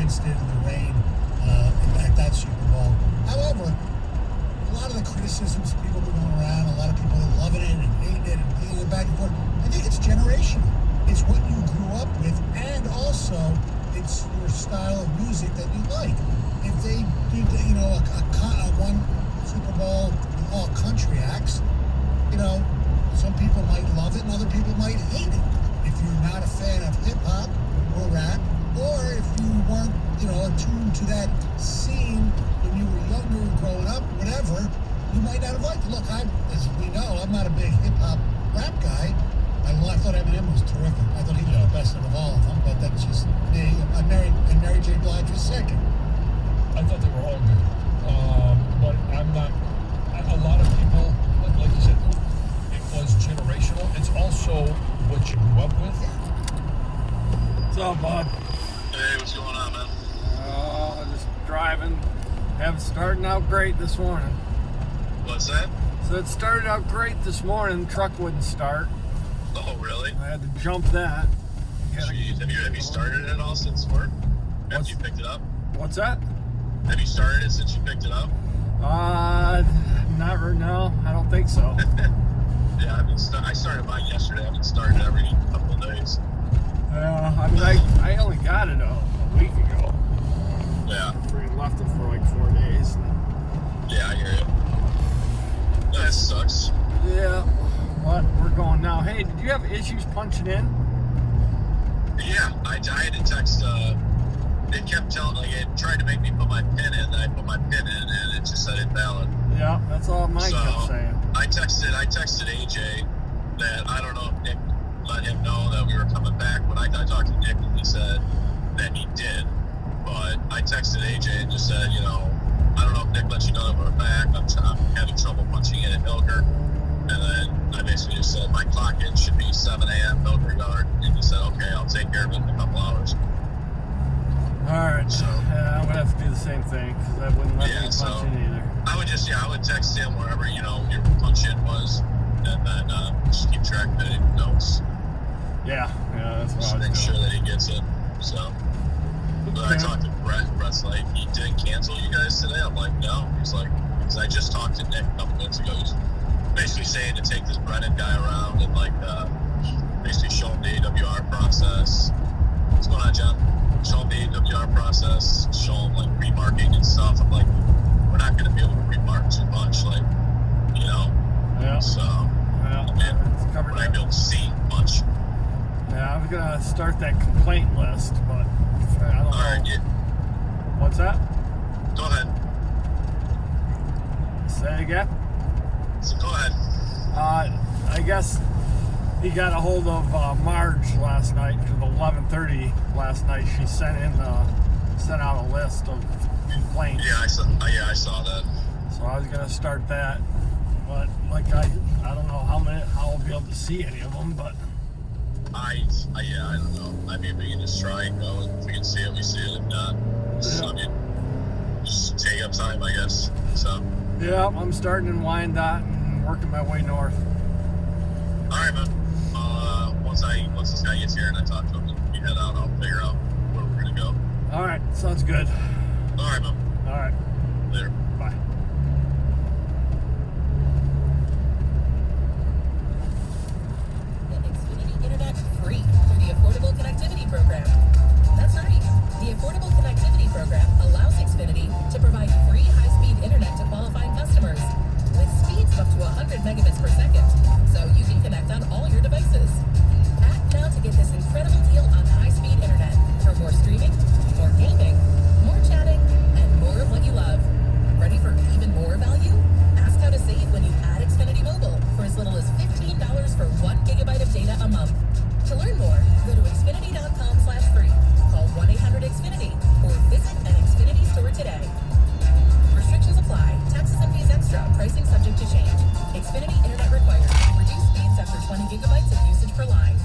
Prince did in the rain at that Super Bowl. However, a lot of the criticisms people have been going around, a lot of people that loving it and hating it and beating it back and forth, I think it's generational. It's what you grew up with, and also it's your style of music that you like. If they did, a one Super Bowl with all country acts, some people might love it and other people might hate it. If you're not a fan of hip hop or rap, or if you weren't, attuned to that scene when you were younger, growing up, whatever, you might not have liked it. Look, as we know, I'm not a big hip hop rap guy. I thought Eminem was terrific. I thought he was the best of all of them, but that's just me. And Mary J. Blige was second. I thought they were all good. But I'm not, a lot of people, like you said, it was generational. It's also what you grew up with. What's up, bud? Hey, what's going on, man? Just driving. Starting out great this morning. What's that? So it started out great this morning. The truck wouldn't start. Oh, really? I had to jump that. Jeez, have you started it at all since work? After you picked it up? What's that? Have you started it since you picked it up? No, I don't think so. Yeah, I started mine yesterday. I haven't started every couple of days. I only got it a week ago. Yeah. We left it for like 4 days. Yeah, I hear you. That sucks. Yeah, but we're going now. Hey, did you have issues punching in? Yeah, I had to text, it kept telling, it tried to make me put my pin in, and I put my pin in, and it just said invalid. Yeah, that's all mine kept saying. I texted AJ that I don't know if Nick let him know that we were coming back, but I talked to Nick and he said that he did. But I texted AJ and just said, I don't know if Nick let you know that we're back. I'm having trouble punching in at Milker. And then I basically just said, my clock in should be 7 a.m. Milker Yard. And he said, okay, I'll take care of it in a couple hours. Alright, So, yeah, I'm going to have to do the same thing, because I wouldn't let me punch in either. I would text him wherever, your punch in was, and then just keep track of it in notes. Yeah, that's what Just I was make doing. sure that he gets it. So, but I talked to Brett. Brett's like, he didn't cancel you guys today? I'm like, no. He's like, because I just talked to Nick a couple minutes ago. He's basically saying to take this Brennan guy around and basically show him the AWR process. What's going on, John? Show him the AWR process, show him pre-marking and stuff. I'm like, we're not going to be able to pre-mark too much, Yeah. So, Well, it's we're covered not going to be able to see much. Yeah, I'm gonna start that complaint list, but I don't know. All right, yeah. What's that? Go ahead. Say it again. So go ahead. I guess he got a hold of Marge last night, because 11:30 last night she sent out a list of complaints. Yeah, I saw that. So I was gonna start that, but I don't know how I'll be able to see any of them, but. I don't know. I mean, we can just try and go, and if we can see it, we see it. If not, just take up time, I guess. So. Yeah, I'm starting in Wyandotte and working my way north. All right, man. Once this guy gets here and I talk to him and we head out, I'll figure out where we're gonna go. All right, sounds good. All right, man. All right, Later. bye. Xfinity Internet free through the Affordable Connectivity Program. That's right. The Affordable Connectivity Program allows Xfinity to provide free high-speed internet to qualifying customers with speeds of up to 100 megabits per second, so you can connect on all your devices. Act now to get this incredible deal on high-speed internet for more streaming, more gaming, more chatting, and more of what you love. Ready for even more value? Ask how to save when you add Xfinity Mobile for as little as $15 for 1 gigabyte of data a month. To learn more, go to Xfinity.com/free, call 1-800-XFINITY, or visit an Xfinity store today. Restrictions apply. Taxes and fees extra. Pricing subject to change. Xfinity Internet required. Reduced speeds after 20 gigabytes of usage per line.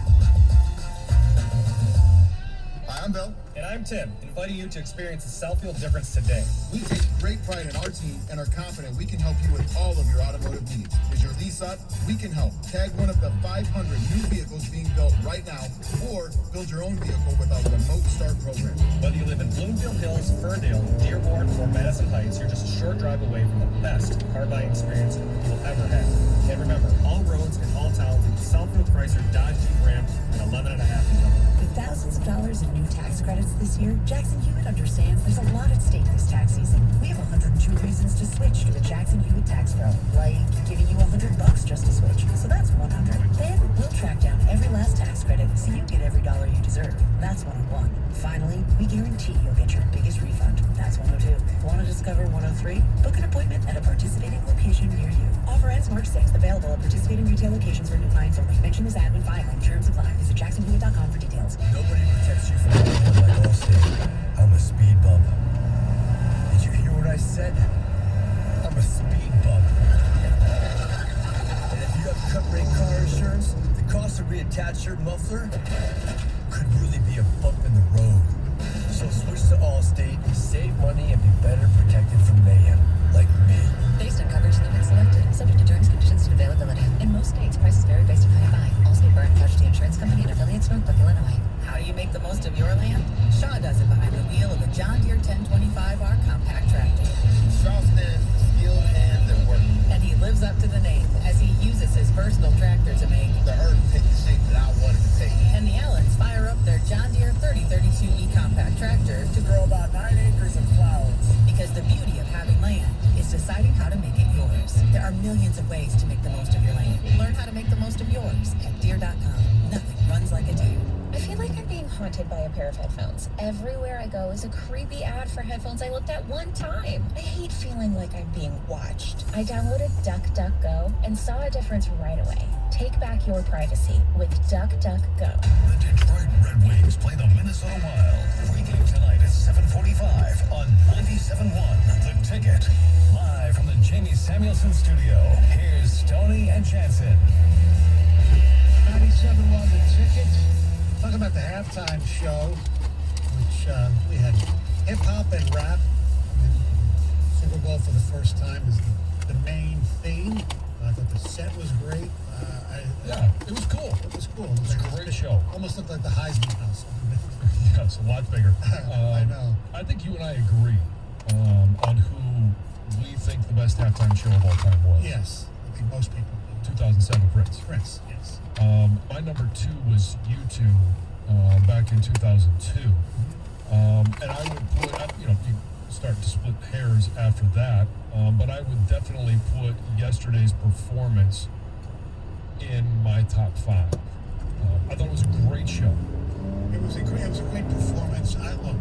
Hi, I'm Bill. And I'm Tim, inviting you to experience the Southfield difference today. We take great pride in our team and are confident we can help you with all of your automotive needs. Is your lease up? We can help. Tag one of the 500 new vehicles being built right now, or build your own vehicle with our remote start program. Whether you live in Bloomfield Hills, Ferndale, Dearborn, or Madison Heights, you're just a short drive away from the best car buying experience you'll ever have. And remember, all roads in all town lead to Southfield Chrysler Dodge Jeep Ram and 11.5 income. With thousands of dollars in new tax credits this year, Jackson Hewitt understands there's a lot at stake this tax season. We have 102 reasons to switch to the Jackson Hewitt Tax Pro, like giving you $100 just to switch. So that's 100. Then we'll track down every last tax credit so you get every dollar you deserve. That's 101. Finally, we guarantee you'll get your biggest refund. That's 102. Want to discover 103? Book an appointment at a participating location near you. Offer ends March 6th. Available at participating retail locations for new clients only. Mention this ad when filing. Terms apply. Visit jacksonhewitt.com for details. Nobody protects you from anyone like Allstate. I'm a speed bump. Did you hear what I said? I'm a speed bump. And if you have cut rate car insurance, the cost to reattach your muffler could really be a bump in the road. So switch to Allstate, save money, and be better protected from mayhem, like me. Based on coverage that has been selected, subject to terms, conditions, and availability. In most states, prices vary based on how you buy. Allstate Bar and Casualty Insurance Company and affiliates, Northbrook, Illinois. How do you make the most of your land? Shaw does it behind the wheel of a John Deere 1025R compact tractor. Soft and skilled hands and work. And he lives up to the name as he uses his personal tractor to make The earth take the shape that I wanted to take. and the Allens fire up their John Deere 3032E compact tractor to grow about 9 acres of clouds. Because the beauty of having land is deciding how to make it yours. There are millions of ways to make the most of your land. Learn how to make the most of yours at Deere.com. Nothing runs like a deer. I feel like I'm being haunted by a pair of headphones. Everywhere I go is a creepy ad for headphones I looked at one time. I hate feeling like I'm being watched. I downloaded DuckDuckGo and saw a difference right away. Take back your privacy with DuckDuckGo. The Detroit Red Wings play the Minnesota Wild. Pregame tonight at 7:45 on 97.1 The Ticket. Live from the Jamie Samuelson studio, here's Stoney and Jansen. 97.1 The Ticket. Talking about the halftime show, which we had hip-hop and rap. Super Bowl for the first time is the main theme. I thought the set was great. Yeah, it was cool. It was cool. It was a great show. Almost looked like the Heisman House. Yeah, it's a lot bigger. I know. I think you and I agree on who we think the best halftime show of all time was. Yes, I think most people do. 2007 Prince. Prince, yes. My number 2 was U2 back in 2002. And I would put, you start to split hairs after that, but I would definitely put yesterday's performance in my top 5. I thought it was a great show. It was a great performance.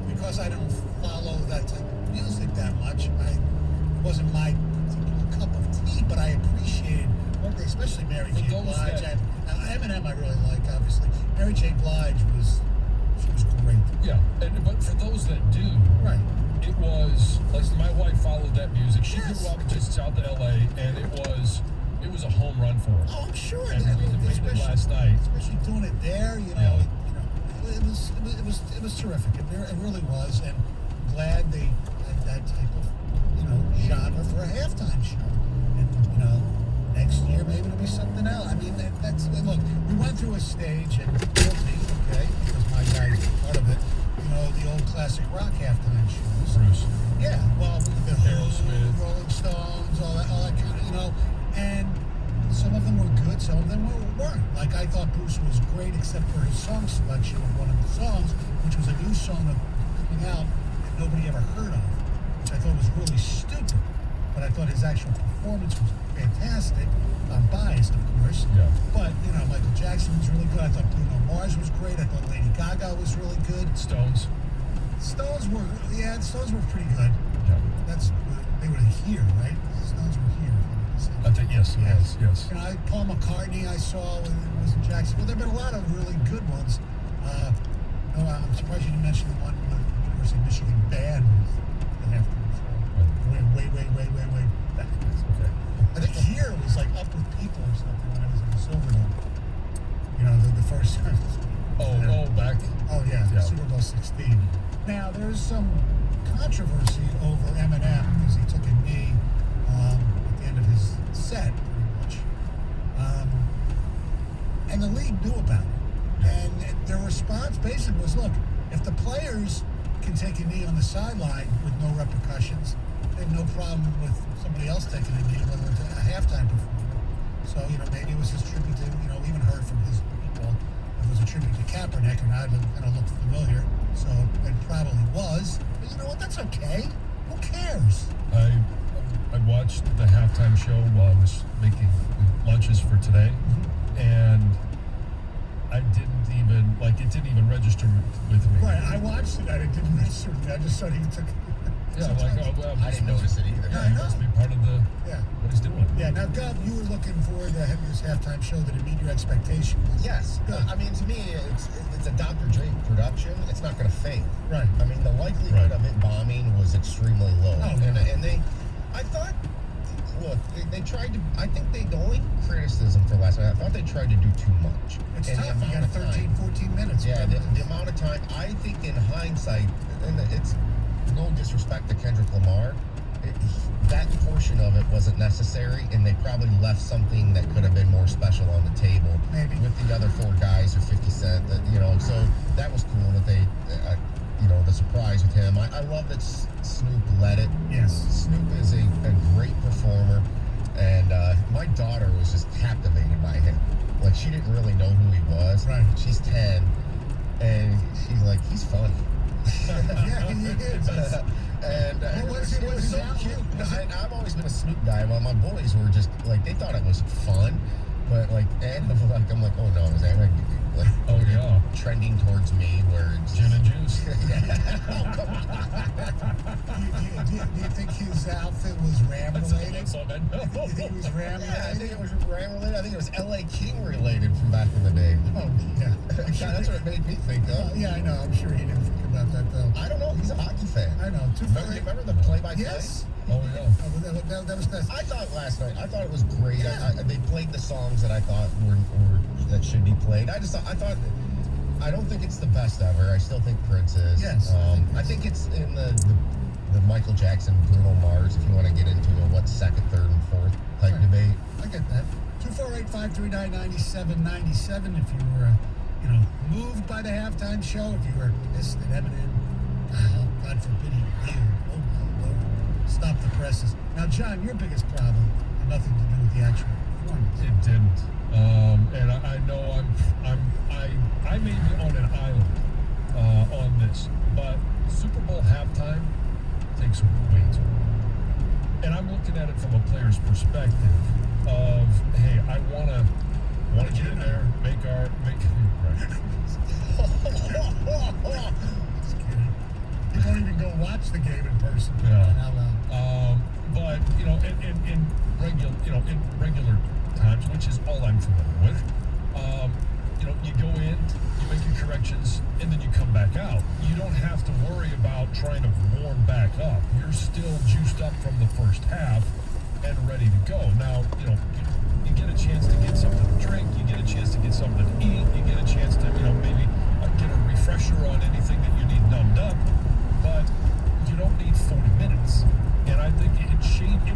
Because I don't follow that type of music that much, it wasn't my particular cup of tea, but I appreciated what they, especially Mary J. Blige. And Eminem I really like, obviously. Mary J. Blige was great. Yeah, but for those that do, Right. it was, like, my wife followed that music. She Yes. grew up just south of LA, and it was a home run for her. Oh, I'm sure. And we debated last night. Especially doing it there, Yeah. it was terrific. It really was, and I'm glad they had that type of genre for a halftime show. And next year maybe it'll be something else. I mean, look. We went through a stage, and guilty, okay, because my guy's part of it. The old classic rock halftime shows. Bruce. Yeah, well, the Aerosmith. Rolling Stones, all that kind of, and some of them were good, some of them weren't. Like, I thought Bruce was great, except for his song selection of one of the songs, which was a new song coming out that nobody ever heard of, which I thought was really stupid. But I thought his actual performance was fantastic. I'm biased, of course. Yeah. But, Michael Jackson was really good. I thought Bruno Mars was great. I thought Lady Gaga was really good. Stones. Stones were pretty good. Yeah. They were here, right? The Stones were here. I think, yes, it was, yes. Paul McCartney I saw when it was in Jackson. Well, there have been a lot of really good ones. I'm surprised you didn't mention the one with the University of Michigan band the halftime show. Way back. Okay. I think here it was like Up With People or something when I was in the Silverdome. The first time. Oh, back. Oh, yeah, Yeah. Super Bowl 16. was some controversy over Eminem because he took a knee at the end of his set, pretty much. And the league knew about it. And their response basically was, look, if the players can take a knee on the sideline with no repercussions, they have no problem with somebody else taking a knee, whether it's a halftime performer. So, maybe it was his tribute to, we even heard from his people if it was a tribute to Kaepernick or not. It kind of looked familiar. So it probably was. But you know what? That's okay. Who cares? I watched the halftime show while I was making lunches for today, and I didn't even, it didn't even register with me. Right, I watched it and it didn't register with me. I just thought he took... Yeah, I didn't notice it either. Yeah, he must be part of what he's doing. Yeah, now, Gov, you were looking for this halftime show that it meet your expectations. Yes. Good. I mean, to me, it's a Dr. Dre production. It's not going to fail. Right. I mean, the likelihood of it bombing was extremely low. Oh, and I thought, look, they tried to, I think the only criticism for last night, I thought they tried to do too much. It's And tough. You got 13, 14 minutes. Yeah, the amount of time, I think in hindsight, and it's no disrespect to Kendrick Lamar, that portion of it wasn't necessary, and they probably left something that could have been more special on the table. Maybe. With the other 4 guys or 50 Cent, so that was cool that they, the surprise with him. I love that Snoop led it. Yes. Snoop is a great performer, and my daughter was just captivated by him. Like, she didn't really know who he was. Right. She's 10, and she's like, he's funny. Yeah, he is. And it was so that? cute. I've always been a Snoop guy. Well, my boys were just like, they thought it was fun, but I'm like, oh no, is that Oh, yeah. trending towards me where it's Gin and juice. Do you think his outfit was Ram related? That's all I Do you think it was Ram Yeah, I think related? it was Ram related. I think it was LA King related from back in the day. Oh, yeah. That's what it made me think of. Yeah, I know. I'm sure he didn't think about that, though. I don't know. He's a hockey fan. I know. Remember the play-by-play? Yes. Oh, yeah. Oh, that was best. I thought last night, it was great. Yeah. They played the songs that I thought were that should be played. I don't think it's the best ever. I still think Prince is. Yes. I think it's in the Michael Jackson, Bruno Mars, if you want to get into a what's second, third, and fourth type Right. debate. I get that. 248-539-9797 if you were, moved by the halftime show, if you were pissed at Eminem. Oh, God forbid he did. Oh, my Lord. Stop the presses. Now, John, your biggest problem had nothing to do with the actual performance. It didn't. And I know I may be on an island on this, but Super Bowl halftime takes way too long. And I'm looking at it from a player's perspective of, hey, I wanna get in there, make right. Just kidding. You won't even go watch the game in person. Yeah. How loud. But in regular times, which is all I'm familiar with, you go in, you make your corrections, and then you come back out. You don't have to worry about trying to warm back up. You're still juiced up from the first half and ready to go. Now, you get a chance to get something to drink, you get a chance to get something to eat, you get a chance to, maybe get a refresher on anything that you need numbed up, but you don't need 40 minutes. And I think it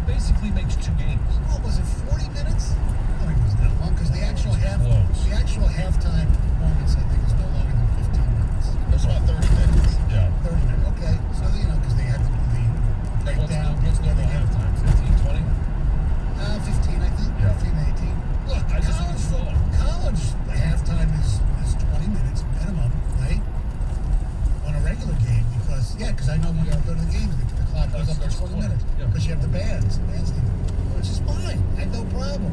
basically makes 2 games. What was it, 40 minutes? I don't think it was that long, because the actual halftime performance, I think, is no longer than 15 minutes. It's about 30 minutes. Yeah. 30 minutes. Okay. So, because they had to do the breakdown. What's normal halftime? 15, 20? 15, I think. Yeah. 15 to 18. Look, I just think it's long. college halftime is 20 minutes minimum, right? On a regular game, because I know when you go to the games, the clock goes up to 20 minutes. Yeah. Because you have the bands. Which is fine. I have no problem.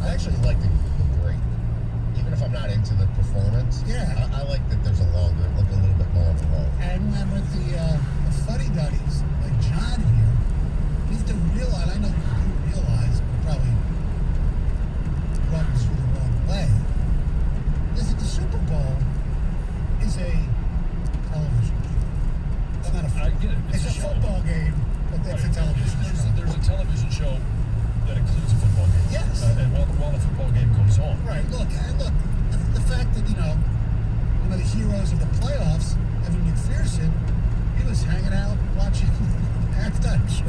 I actually like the break. Even if I'm not into the performance, Yeah. I like that there's a little bit more of a lull. And with the fuddy-duddies, like John here, you have to realize, I know you realize, but probably rubs you the wrong way, is that the Super Bowl is a television show. It's not a I get it. It's a show. football game, but that's a television show. There's a television show that includes a football game. Yes. And while the football game goes on. Right. Look, the fact that, one of the heroes of the playoffs, Evan McPherson, He was hanging out watching halftime show.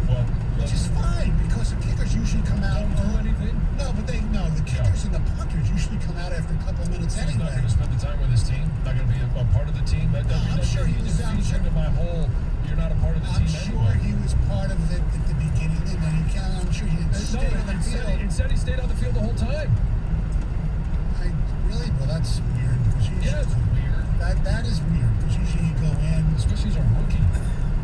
Well, Which is fine because the kickers usually come out. Don't do anything. The kickers and the punters usually come out after a couple of minutes He's anyway. not going to spend the time with his team. Not going to be a part of the team. I'm sure he was. Into my whole. You're not a part of the I'm team sure anyway. he was part of it at the beginning, and then I'm sure he stayed on the field. It said he stayed on the field the whole time. Really? Well, that's weird. Yeah, it's weird. That is weird because usually you go in, Especially as a rookie.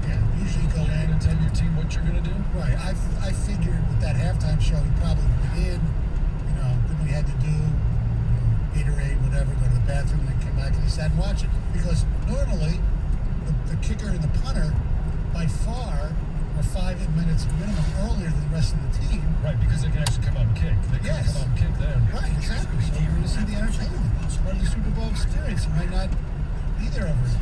yeah, usually go You're in. going to tell your team what you're going to do. Right. I figured with that halftime show, he probably went in, did what he had to do, Gatorade, whatever, go to the bathroom, then come back and he sat and watched it. Because normally, the kicker and the punter, by far, are 5 minutes minimum earlier than the rest of the team. Right, because they can actually come out and kick. They can Yes. come out and kick then. Right, exactly. So you're going to see the entertainment. It's part of the Super Bowl experience. It might not be there every year.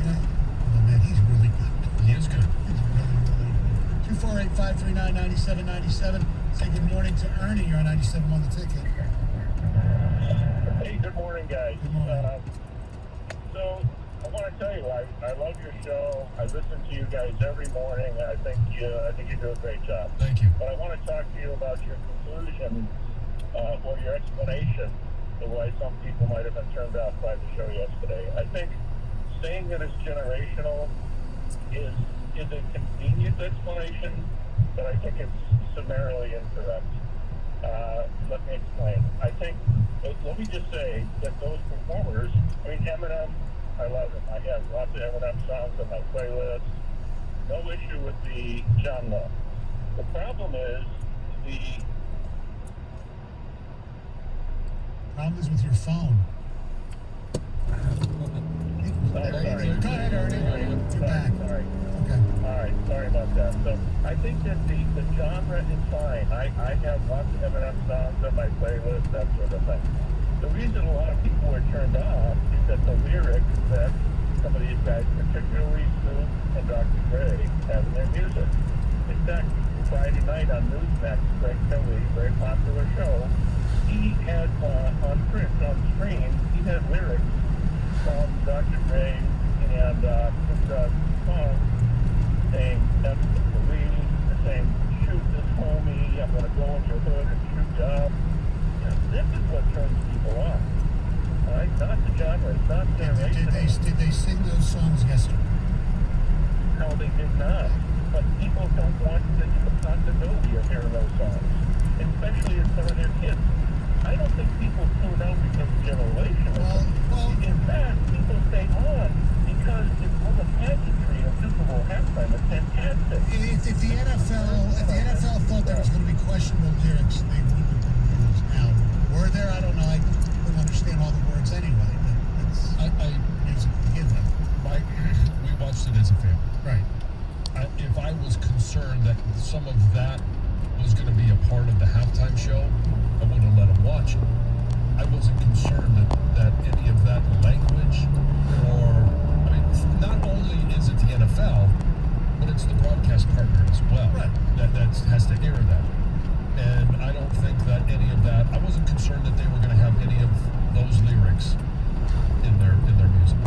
Oh man, he's really good. He is good. He's really, really good. 248-539-9797. Say good morning to Ernie. You're on 97 on the ticket. Hey, good morning, guys. Good morning. So I want to tell you, I love your show. I listen to you guys every morning. I think you do a great job. Thank you. But I want to talk to you about your conclusion or your explanation of why some people might have been turned off by the show yesterday. I think saying that it's generational is a convenient explanation, but I think it's summarily incorrect. Let me explain. I think, let me just say that those performers, Eminem, I love him. I have lots of Eminem songs on my playlist. No issue with the genre. The problem is Problem is with your phone. Sorry. Go ahead, Ernie. You're back. Sorry. Okay. All right, sorry about that. So I think that the genre is fine. I have lots of Eminem songs on my playlist, that sort of thing. The reason a lot of people were turned off is that the lyrics that some of these guys, particularly Snoop and Dr. Dre, have in their music. In fact, Friday night on Newsmax, Greg Kelly, very popular show, he had on screen, he had lyrics from Dr. Dre and Snoop Dogg's song saying, "That's the police," saying, "Shoot this homie, I'm going to go in your hood and shoot you up." This is what turns people off. All right? Not the genre. It's not generational. Did they sing those songs yesterday? No, they did not. But people don't want the possibility of hearing those songs, especially in some of their kids. I don't think people tune out because of generational. Well, in fact, people stay on because it's on the pageantry of Super Bowl halftime. It's fantastic. if the NFL thought there was going to be questionable lyrics, they wouldn't have been used. Now, were there? I don't know. I couldn't understand all the words anyway. But it's a given. We watched it as a family. Right. If I was concerned that some of that was going to be a part of the halftime show, I wouldn't have let him watch it. I wasn't concerned that any of that language not only is it the NFL, but it's the broadcast partner as well. Right. That has to air that. And I don't think that any of that, I wasn't concerned that they were going to have any of those lyrics in their music.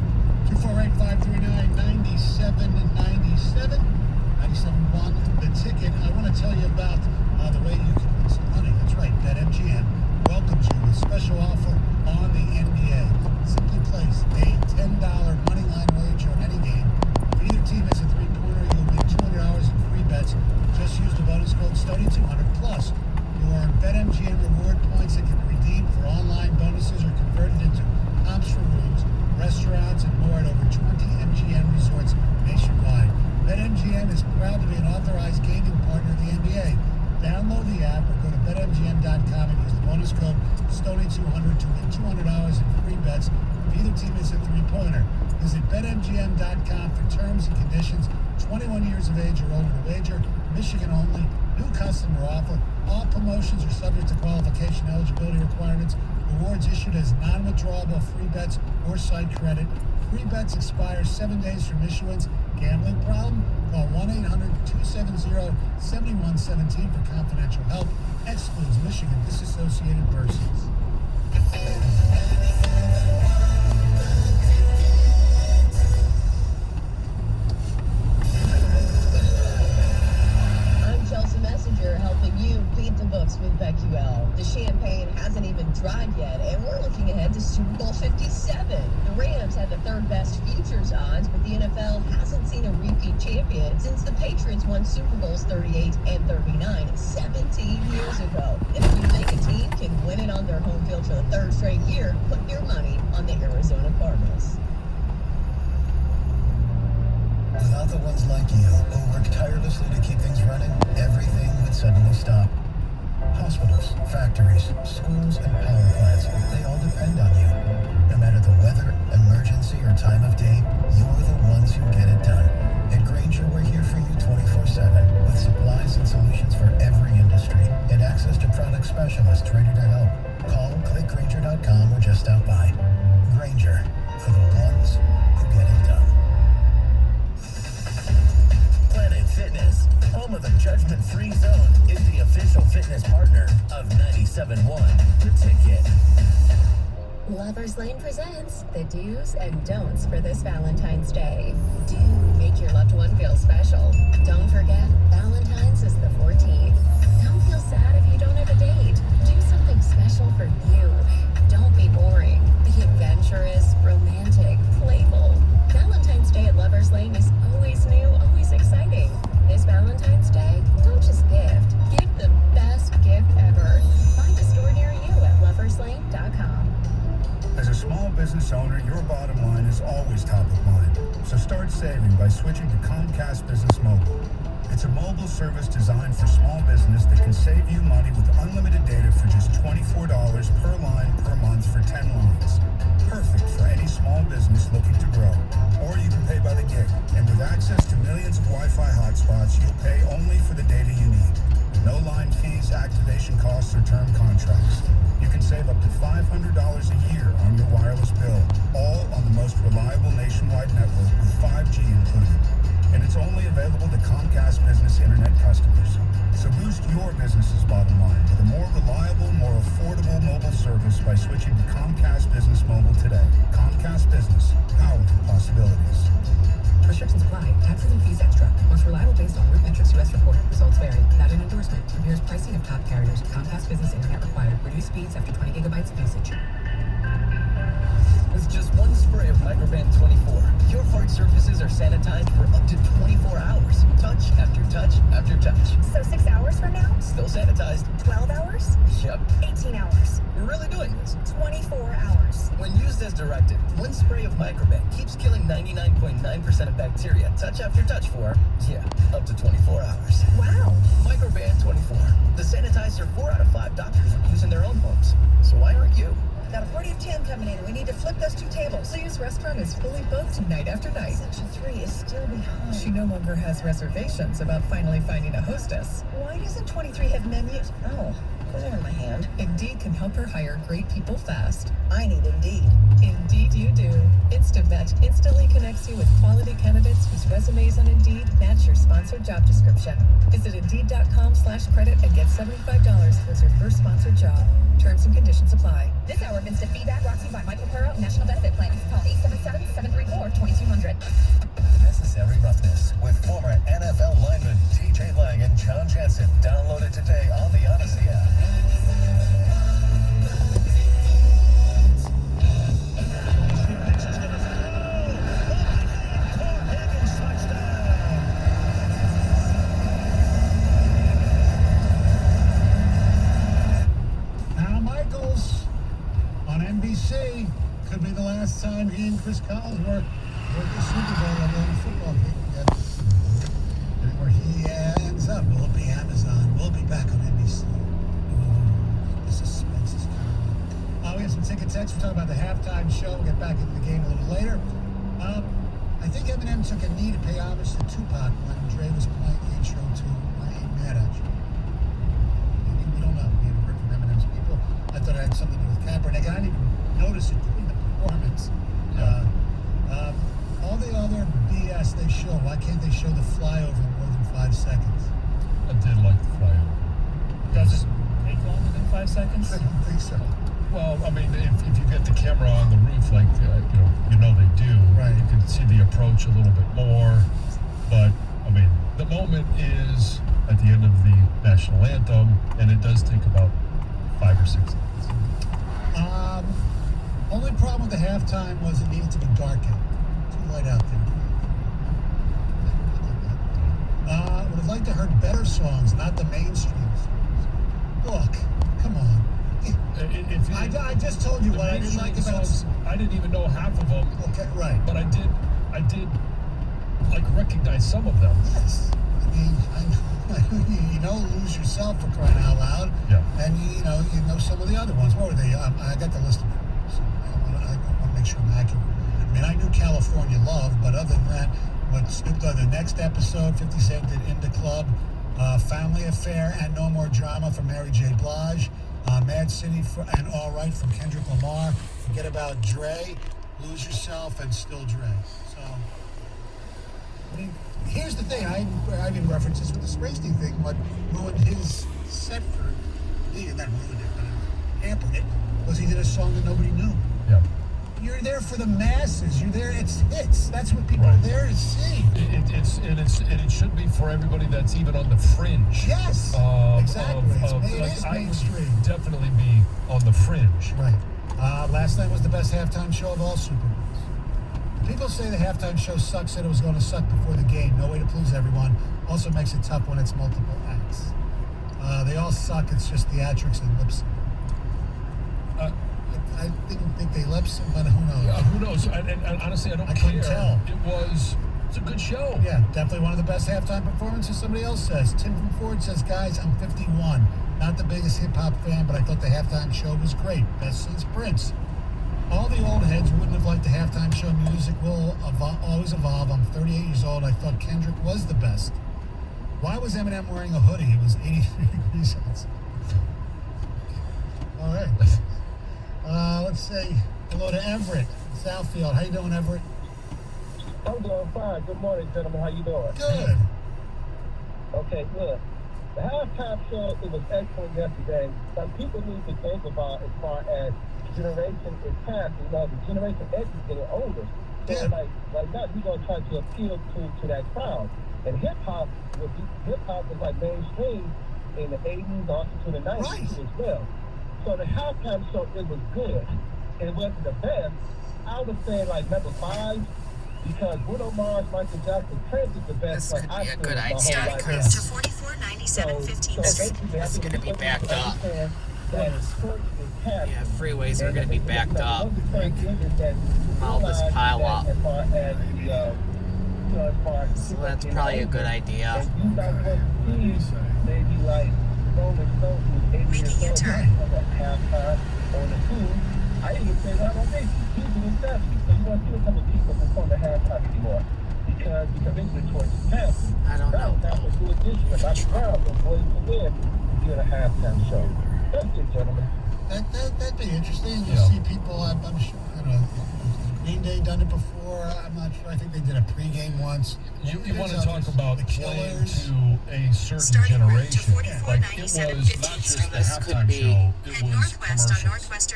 248-539-9797. 97.1 The Ticket. I want to tell you about the way you can win some money. That's right. BetMGM welcomes you with a special offer on the NBA. Simply place a $10 money line wager on any game. If either team is a three-pointer, you'll win $200 in free bets. Just use the bonus code STONY200. Plus, you'll earn BetMGM reward points that can be redeemed for online bonuses or converted into comps for rooms, restaurants, and more at over 20 MGM resorts nationwide. BetMGM is proud to be an authorized gaming partner of the NBA. Download the app or go to BetMGM.com and use the bonus code STONY200 to win $200 in free bets if either team is a three-pointer. Visit BetMGM.com for terms and conditions. 21 years of age or older to wager. Michigan only. New customer offer. All promotions are subject to qualification eligibility requirements. Rewards issued as non-withdrawable free bets or site credit. Free bets expire 7 days from issuance. Gambling problem? Call 1-800-270-7117 for confidential help. Excludes Michigan disassociated persons. Super Bowl 57. The Rams had the third best futures odds, but the NFL hasn't seen a repeat champion since the Patriots won Super Bowls 38 and 39 17 years ago. And if you think a team can win it on their home field for the third straight year, put your money on the Arizona Cardinals. Without the ones like you, who work tirelessly to keep things running, everything would suddenly stop. Hospitals, factories, schools, and power plants, they all depend on you. No matter the weather, emergency, or time of day, you're the ones who get it done. At Grainger, we're here for you 24/7 with supplies and solutions for every industry and access to product specialists ready to help. Call, click Grainger.com, or just stop by. Grainger, for the ones who get it done. Planet Fitness, home of the judgment-free zone, is the official fitness partner of 97.1 The Ticket. Lover's Lane presents the do's and don'ts for this Valentine's Day. Do make your loved one feel special. Don't forget, Valentine's is the 14th. Don't feel sad if you don't have a date. Do something special for you. Don't be boring. Be adventurous, romantic, playful. Valentine's Day at Lover's Lane is always new, always exciting. This Valentine's Day, don't just gift. Give the best gift ever. Find a store near you at loverslane.com. As a small business owner, your bottom line is always top of mind. So start saving by switching to Comcast Business Mobile. It's a mobile service designed for small business that can save you money with unlimited data for just $24 per line per month for 10 lines. Perfect for any small business looking to grow. Or you can pay by the gig. And with access to millions of Wi-Fi hotspots, you'll pay only for the data you need. No line fees, activation costs, or term contracts. You can save up to $500 a year on your wireless bill, all on the most reliable nationwide network with 5G included. And it's only available to Comcast Business Internet customers. So boost your business's bottom line with a more reliable, more affordable mobile service by switching to Comcast Business Mobile today. Comcast Business, powering possibilities. Restrictions apply. Taxes and fees extra. Most reliable based on Root Metrics US report. Results vary. Not an endorsement. Compares pricing of top carriers. Comcast Business Internet required. Reduced speeds after 20 gigabytes of usage. With just one spray of Microban 24, your hard surfaces are sanitized for up to 24 hours. Touch after touch after touch. So 6 hours from now? Still sanitized. 12 hours? Yep. 18 hours. We're really doing this. 24 hours. When used as directed, one spray of Microban keeps killing 99.9% of bacteria touch after touch for, up to 24 hours. Wow. Microban 24. The sanitizer 4 out of 5 doctors would use in their own homes. So why aren't you? Got a party of 10 coming in. We need to flip those 2 tables. Leah's restaurant is fully booked night after night. Section 3 is still behind. She no longer has reservations about finally finding a hostess. Why doesn't 23 have menus? Oh, those are in my hand. Indeed can help her hire great people fast. I need Indeed. Indeed you do. Instant Match instantly connects you with quality candidates whose resumes on Indeed match your sponsored job description. Visit Indeed.com/credit and get $75 towards your first sponsored job. Terms and conditions apply. This hour of Instant Feedback brought to you by Michael Perro National Benefit Plan. Call 877-734-2200. Necessary Roughness with former NFL lineman TJ Lang and John Jansen. Download it today on the Odyssey app. Al Michaels on NBC. Could be the last time he and Chris Collinsworth work the Super Bowl on the football game. And where he ends up, will it be Amazon? Will it be back on NBC? Ooh, the suspense is coming. We have some ticket texts. We're talking about the halftime show. We'll get back into the game a little later. I think Eminem took a knee to pay homage to Tupac when Dre was playing the intro to I Ain't Mad at You. We don't know. We haven't heard from Eminem's people. I thought it had something to do with Kaepernick. I didn't even notice it during the performance. All the other BS they show, why can't they show the flyover more than 5 seconds? I did like the flyover. Does it take longer than 5 seconds? I don't think so. Well, I mean, if you get the camera on the roof, like you know they do, right? You can see the approach a little bit more. But I mean, the moment is at the end of the national anthem, and it does take about 5 or 6 seconds. Only problem with the halftime was it needed to be dark out. Too light out there. Would have liked to heard better songs, not the mainstream songs. Look, come on. I just told you what I didn't like about songs. I didn't even know half of them. Okay, right. But I did like recognize some of them. Yes. I mean, you know, Lose Yourself for crying out loud. Yeah. And you know some of the other ones. What were they? I got the list of them. So I want to make sure I'm accurate. I mean, I knew California Love, but other than that, what Snoop Dogg, the next episode, 50 Cent did In the Club, Family Affair, and No More Drama from Mary J. Blige, Mad City and All Right from Kendrick Lamar. Forget about Dre, Lose Yourself, and Still Dre. So, I mean, here's the thing. I even referenced this with the Springsteen thing. What ruined his set for me, and that ruined it, but it hampered it, was he did a song that nobody knew. Yeah. You're there for the masses. You're there. It's hits. That's what people are there to see. It should be for everybody that's even on the fringe. Yes, exactly. It is mainstream. I would definitely be on the fringe. Right. Last night was the best halftime show of all Super Bowls. People say the halftime show sucks. Said it was going to suck before the game. No way to please everyone. Also makes it tough when it's multiple acts. They all suck. It's just theatrics and lip sync. I didn't think they lip sync, but who knows? Yeah, who knows? And honestly, I couldn't care. tell. It's a good show. Yeah, definitely one of the best halftime performances. Somebody else says. Tim from Ford says, guys, I'm 51. Not the biggest hip-hop fan, but I thought the halftime show was great. Best since Prince. All the old heads wouldn't have liked the halftime show. Music will always evolve. I'm 38 years old. I thought Kendrick was the best. Why was Eminem wearing a hoodie? It was 83 degrees outside. All right. Let's say hello to Everett, Southfield. How you doing, Everett? I'm doing fine. Good morning, gentlemen. How you doing? Good. Okay, good. The halftime show, it was excellent yesterday. Some people need to think about as far as generation is passing. You know, the generation X is getting older. So like now, you're gonna try to appeal to that crowd. And hip hop was like mainstream in the 80s, also to the 90s as well. So the halftime show, it was good. It wasn't the best. I would say like number 5, because Bruno Mars, Michael Jackson, Prince is the best. This could be a good idea. Cruise to 4497 This is going to be backed up. Yeah, freeways are going to be backed up. All this pile up. So that's probably a good idea. Making your turn. I didn't even say that on Macy's. He's in his 70s, so you won't see a couple of people perform the halftime anymore. Because English choice is passing. I don't know. That's a good addition. If I'm proud of Boys to Live, you get a halftime show. That's it, gentlemen. That'd be interesting. You'll see people, I'm sure, I don't know, Green Day done it before. I'm not sure. I think they did a pregame once. You want to talk about playing to a certain generation. Like, it was not just the halftime show, it was commercials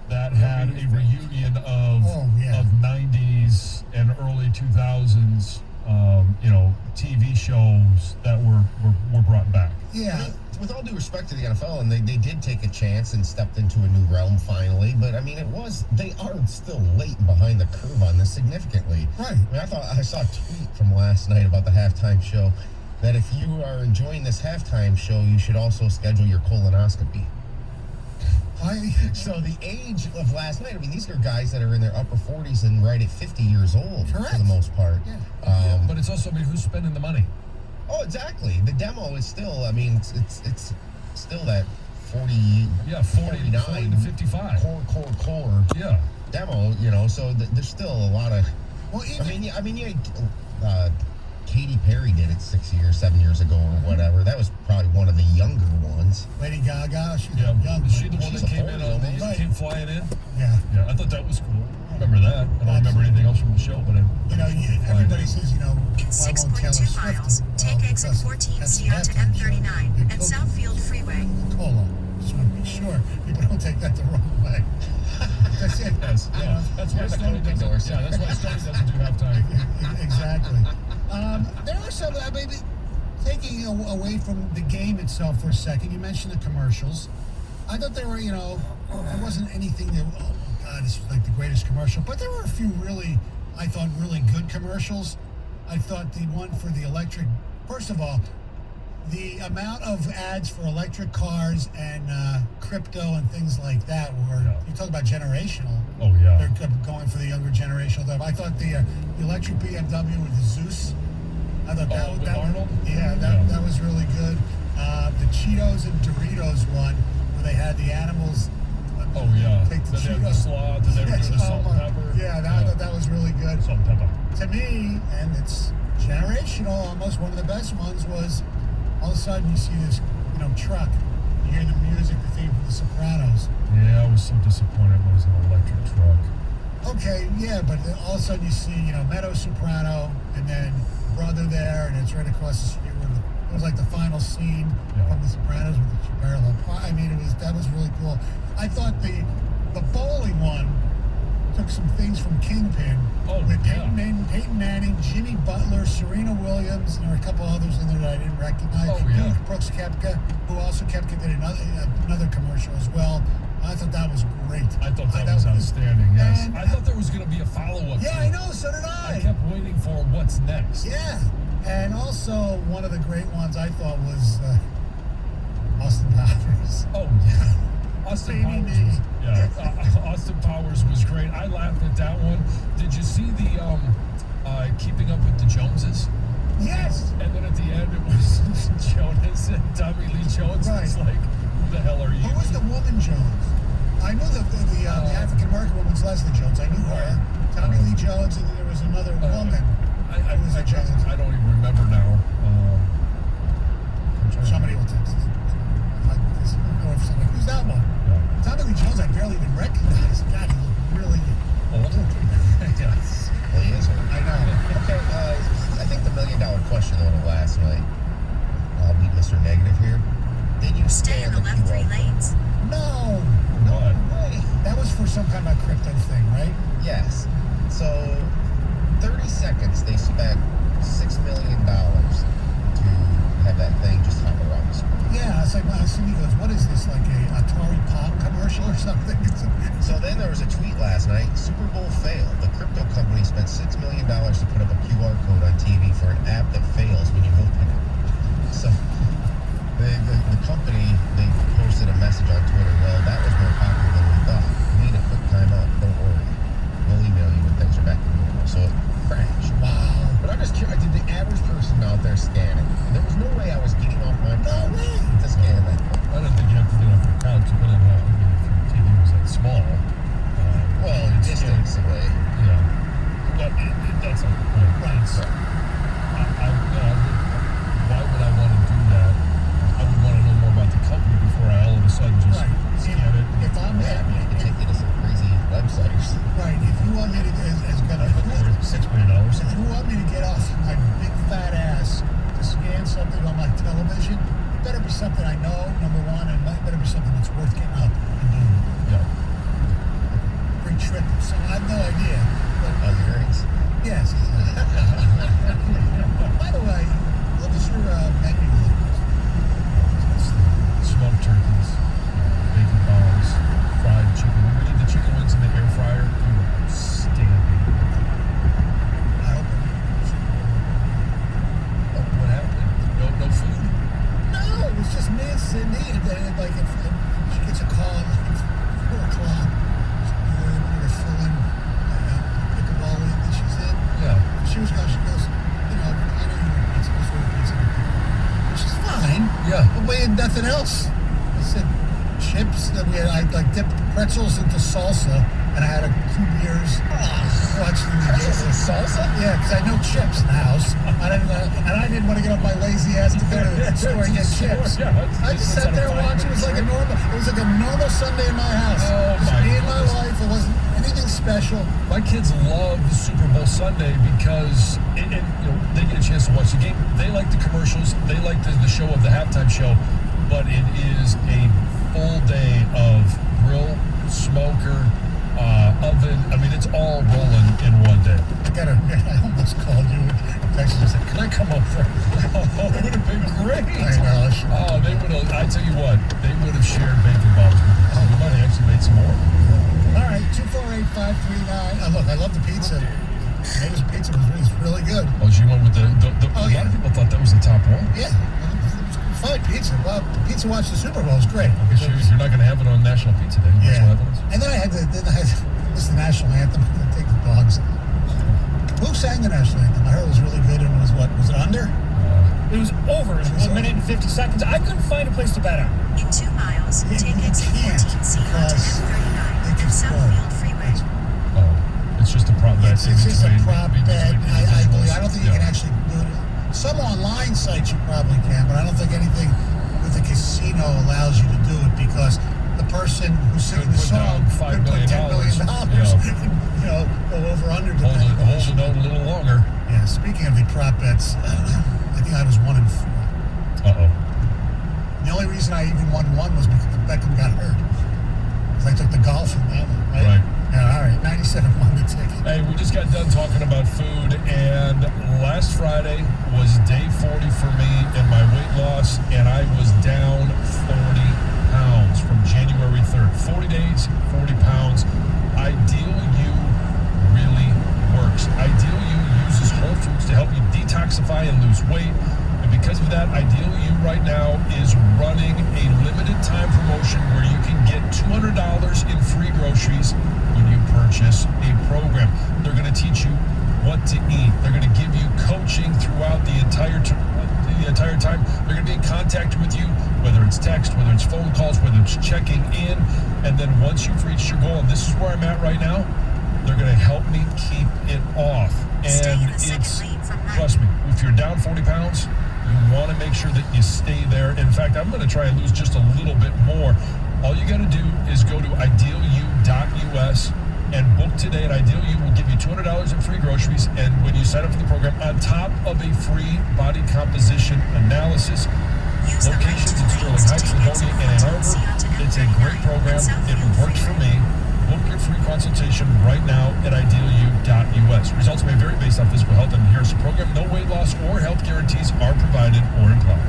that had a reunion of 90s and early 2000s, TV shows that were brought back. Yeah. With all due respect to the NFL, and they did take a chance and stepped into a new realm finally, but I mean, they are still late behind the curve on this significantly. Right. I mean, I saw a tweet from last night about the halftime show that if you are enjoying this halftime show, you should also schedule your colonoscopy. So the age of last night, I mean, these are guys that are in their upper 40s and right at 50 years old for the most part. Yeah. But it's also, I mean, who's spending the money? Oh, exactly. The demo is still, I mean, it's still that 40 to 55. Core yeah. demo, so there's still a lot of, Katy Perry did it 7 years ago or whatever. That was probably one of the younger ones. Lady Gaga, she's young. Is she the one that came in on came flying in? Yeah. Yeah, I thought that was cool. I remember that. I don't remember anything else from the show, but everybody says, in 6.2 miles, take exit 14C onto M39 and Southfield Freeway. Cola. Just want to be sure people don't take that the wrong way. That's it. Yes, that's why Stoney doesn't do halftime. Exactly. There are some, maybe taking away from the game itself for a second, you mentioned the commercials. I thought they were, there wasn't anything that, this was like the greatest commercial. But there were a few I thought, really good commercials. I thought the one for the electric, first of all, the amount of ads for electric cars and crypto and things like that you talk about generational. Oh, yeah. They're going for the younger generational stuff. I thought the electric BMW with the Zeus, I thought with Arnold? that was really good. The Cheetos and Doritos one, where they had the animals. Oh, yeah. Take the Then they had the Cheetos. sloth, and they were doing the salt and pepper. I thought that was really good. Salt and pepper. To me, and it's generational, almost one of the best ones was all of a sudden you see this, truck. You hear the music, the theme from The Sopranos. Yeah, I was so disappointed when it was an electric truck. Okay, yeah, but then all of a sudden you see, Meadow Soprano, and then brother there, and it's right across the street where it was like the final scene from The Sopranos with the parallel. I mean, that was really cool. I thought the bowling one took some things from Kingpin with Peyton Manning, Jimmy Butler, Serena Williams, and there were a couple others in there that I didn't recognize. Brooks Koepka, who also did another commercial as well. I thought that was great. I thought that was outstanding, yes. I thought there was going to be a follow-up. Yeah, I know, so did I. I kept waiting for what's next. Yeah, and also one of the great ones I thought was Austin Powers. Oh, yeah. Austin Powers was great. I laughed at that one. Did you see the Keeping Up with the Joneses? Yes. And then at the end it was Jonas and Tommy Lee Jones. Right. It's like, who the hell are you? Who was the woman Jones? I knew the African American woman's Leslie Jones. I knew her. Tommy Lee Jones, and then there was another woman. I don't even remember now. Somebody will text us. Who's that one? Tommy Lee Jones, I barely even recognize. God, he looked really old. Yes. Well, he is old. I know. Okay, I think the $1 million question though to last night. I'll be Mr. Negative here. Did you Stay in the left 3 lanes? No. No way. That was for some kind of crypto thing, right? Yes. So, 30 seconds they spent $6 million to have that thing just hop around the screen. Yeah, it's like, he goes, what is this, like a Atari Palm commercial or something? So then there was a tweet last night, Super Bowl failed. The crypto company spent $6 million to put up a QR code on TV for an app that fails when you open it. So the company, they posted a message on Twitter, well, that was more popular than we thought. We need a quick timeout, don't worry. We'll email you when things are back to normal. So it crashed. Wow. But I'm just curious, did the average person out there scan it? There was no way I was getting off my couch to scan that. I don't think you have to get off your couch, but if your TV was that small. Well, distance away. Yeah. But that's not the point. Right. So, why would I want to do that? I would want to know more about the company before I all of a sudden just scan it. If I'm happy, I can take you to some crazy websites. Right. If you want me to, as gonna $6 million. If you want me to get off my big fat ass to scan something on my television, it better be something I know, number one, and it better be something that's worth getting up and doing. Yeah. Free trip. So I have no idea. But earrings? Yes. By the way, what was your menu? Smoked turkeys, bacon balls, fried chicken. When we did the chicken wings in the air fryer, they were outstanding. What happened? No food? No, it was just me and Sydney. And then, like, if she gets a call at like 4 o'clock, we were filling pickleball in that she's in. Yeah. She goes, I know you want pizza, let's order pizza. Which is fine. Yeah. But we had nothing else. I said chips. Then I dipped pretzels into salsa, and I had 2 beers. Watching the Pretzels and salsa? Yeah, because I had no chips in the house. And I didn't want to get up my lazy ass to go to the store and get chips. I just sat there and watched. It was like a normal Sunday in my house. Oh, just my me and my goodness. wife. It wasn't anything special. My kids love Super Bowl Sunday because they get a chance to watch the game. They like the commercials. They like the show of the halftime show. But it is a full day of grill, smoker, oven. I mean, it's all rolling in one day. I almost called you. Texas said, "Can I come over?" Oh, it would have been great. I know. Oh, they would have. I tell you what, they would have shared bacon balls with us. We might have actually made some more. All right, 248-539. Look, I love the pizza. Native's pizza was really good. Oh, you went with the Oh, a lot of people thought that was the top one. Yeah, fine pizza. Well, Pizza Watch the Super Bowl is great. I guess you're not going to have it on National Pizza Day. Yeah. National Evidence. And then I had it's the national anthem. Take the dogs. Who sang the national anthem? I heard it was really good, and it was what? Was it under? It was over in 1 minute and 50 seconds. I couldn't find a place to bet on. In 2 miles, take exit 14C onto M39 and Southfield Freeway. It's just a prop bet. It's just a prop bet. I believe. I don't think you can actually do it. Some online sites you probably can, but I don't think anything with a casino allows you to do it because the person who's singing the song could put $10 million. Go over under. Hold the note a little longer. Yeah. Speaking of the prop bets, I think I was 1 and 4. The only reason I even won one was because Beckham got hurt. Because I took the golf in that one, right? Yeah, all right. 97 won the ticket. Hey, we just got done talking about food, and last Friday was day 40 for me in my weight loss, and I was down 40 pounds from January 3rd. 40 days, 40 pounds. Ideal You really works. Ideal You uses whole foods to help you detoxify and lose weight. And because of that, Ideal You right now is running a limited time promotion where you can get $200 in free groceries when you purchase a program. They're going to teach you what to eat. They're going to give you coaching throughout the entire time. They're going to be in contact with you, whether it's text, whether it's phone calls, whether it's checking in. And then once you've reached your goal, and this is where I'm at right now, they're going to help me keep it off. And trust me, if you're down 40 pounds, you want to make sure that you stay there. In fact, I'm going to try and lose just a little bit more. All you got to do is go to idealu.us and book today. And Ideal You will give you $200 in free groceries. And when you sign up for the program, on top of a free body composition analysis, locations in Sterling Heights, Livonia, and Ann Arbor. It's a great program. It works for me. Book your free consultation right now at idealu.us. Results may vary based on physical health and adherence to the program. No weight loss or health guarantees are provided or implied.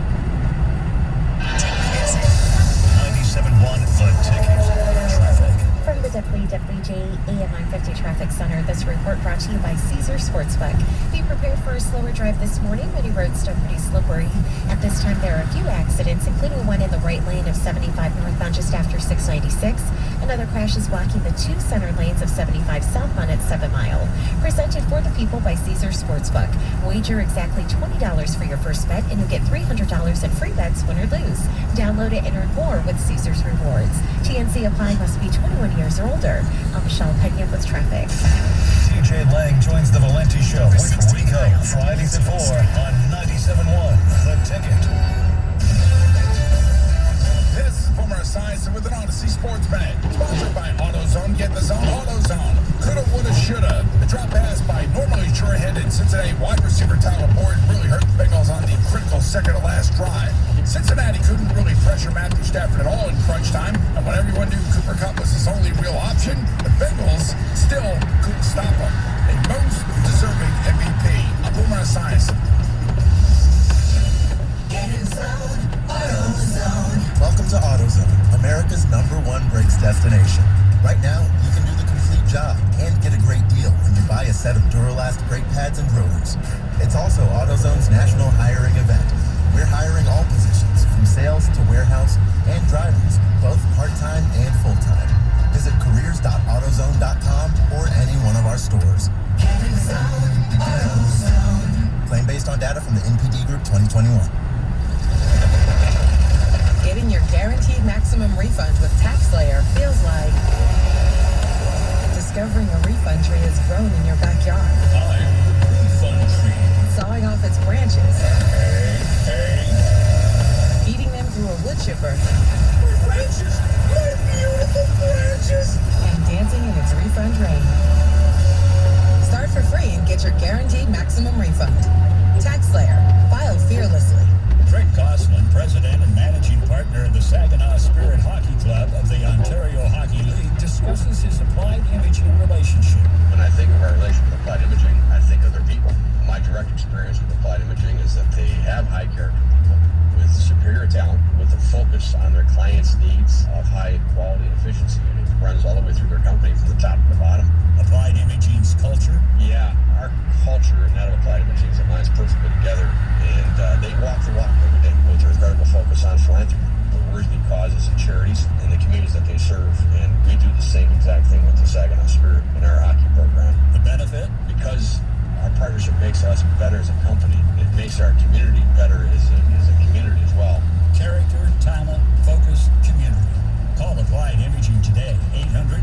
97.1 The Ticket. Traffic. From the WWJ AM 950 Traffic Center, this report brought to you by Caesar Sportsbook. Be prepared for a slower drive this morning. Many roads still pretty slippery. At this time, there are a few accidents, including one in the right lane of 75 northbound just after 696. Another crash is blocking the 2 center lanes of 75 southbound at 7 Mile. Presented for the people by Caesar Sportsbook. Wager exactly $20 for your first bet, and you'll get $300 in free bets, win or lose. Download it and earn more with Caesar's Rewards. TNC applying, must be 21 years or older. I'm Michelle Pena with traffic. TJ Lang joins the Valenti Show with Rico, Fridays at 4 on 97.1 The Ticket. This is Boomer Esiason with an Odyssey Sports Bag. Sponsored by AutoZone. Get the zone, AutoZone. Coulda, woulda, shoulda. The drop pass by normally sure-handed Cincinnati wide receiver Tyler Boyd really hurt the Bengals on the critical second-to-last drive. Cincinnati couldn't really pressure Matthew Stafford at all in crunch time, and when everyone knew Cooper Kupp was his only real option, the Bengals still couldn't stop him. A most deserving MVP. I'm Boomer Esiason. Get in zone, AutoZone. Welcome to AutoZone, America's #1 brakes destination. Right now, you can do the complete job and get a great deal when you buy a set of Duralast brake pads and rotors. It's also AutoZone's national hiring event. We're hiring all positions, from sales to warehouse and drivers, both part-time and full-time. Visit careers.autozone.com or any one of our stores. Get in zone, AutoZone. Claim based on data from the NPD Group 2021. Getting your guaranteed maximum refund with TaxSlayer feels like discovering a refund tree has grown in your backyard. Refund tree. Sawing off its branches. Feeding them through a wood chipper. My branches! My beautiful branches! And dancing in its refund rain. Start for free and get your guaranteed maximum refund. TaxSlayer. File fearlessly. Craig Goslin, president and managing partner of the Saginaw Spirit Hockey Club of the Ontario Hockey League, discusses his Applied Imaging relationship. When I think of our relationship with Applied Imaging, I think of their people. My direct experience with Applied Imaging is that they have high character people with superior talent with a focus on their clients' needs of high quality and efficiency. And it runs all the way through their company from the top to the bottom. Applied Imaging's culture? Yeah, our culture and that of Applied Imaging aligns perfectly together. And they walk the walk every day with their incredible focus on philanthropy, the worthy causes and charities in the communities that they serve. And we do the same exact thing with the Saginaw Spirit in our hockey program. The benefit? Because our partnership makes us better as a company. It makes our community better as a community as well. Character, talent, focus, community. Call Applied Imaging today.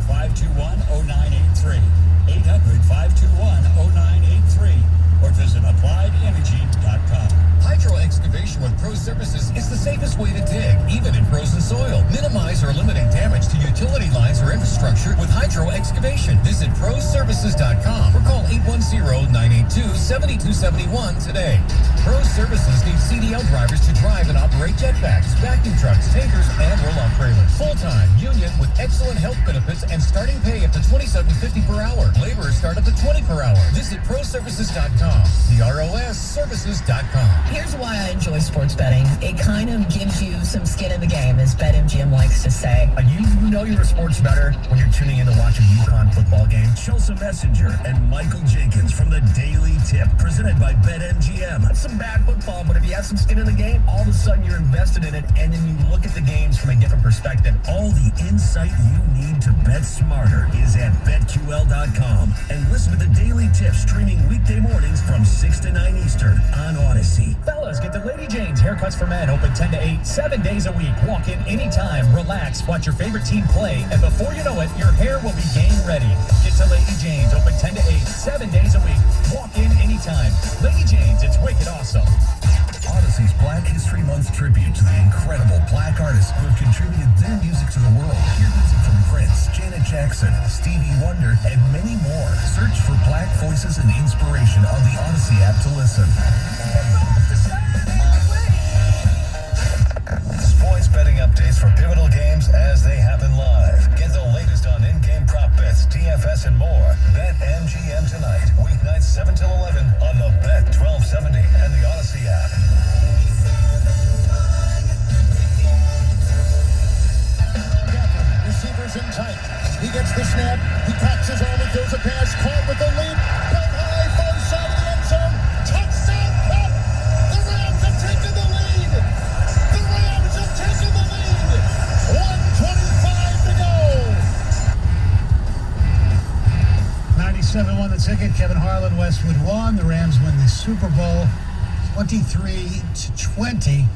800-521-0983. 800-521-0983. Or visit appliedimaging.com. Hydro excavation with Pro Services is the safest way to dig, even in frozen soil. Minimize or eliminate damage to utility lines or infrastructure with hydro excavation. Visit proservices.com or call 810-982-7271 today. Pro Services needs CDL drivers to drive and operate jetpacks, vacuum trucks, tankers, and roll-off trailers. Full-time, union with excellent health benefits and starting pay up to $27.50 per hour. Laborers start up to $20 per hour. Visit proservices.com. The ROS services.com. Here's why I enjoy sports betting. It kind of gives you some skin in the game, as BetMGM likes to say. You know you're a sports bettor when you're tuning in to watch a UConn football game. Chelsea Messenger and Michael Jenkins from the Daily Tip, presented by BetMGM. That's some bad football, but if you have some skin in the game, all of a sudden you're invested in it, and then you look at the games from a different perspective. All the insight you need to bet smarter is at BetQL.com. And listen to the Daily Tip streaming weekday mornings from 6 to 9 Eastern on Odyssey. Fellas, get to Lady Jane's Haircuts for Men, open 10 to 8, 7 days a week. Walk in anytime, relax, watch your favorite team play, and before you know it, your hair will be game ready. Get to Lady Jane's, open 10 to 8, 7 days a week. Walk in anytime. Lady Jane's, it's wicked awesome. Odyssey's Black History Month tribute to the incredible black artists who have contributed their music to the world. Hear music from Prince, Janet Jackson, Stevie Wonder, and many more. Search for Black Voices and Inspiration on the Odyssey app to listen. Sports betting updates for pivotal games as they happen live. Get the latest on in-game prop bets, DFS, and more. Bet MGM tonight, weeknights 7 till 11 on the Bet 1270 and the Odyssey app. Receivers in tight. He gets the snap. He cocks his arm. He throws a pass. Caught with the lead. Belt high, far side of the end zone. Touchdown, Cup! The Rams have taken the lead. The Rams have taken the lead. 1:25 to go. 97 won the ticket. Kevin Harlan, Westwood won. The Rams win the Super Bowl 23-20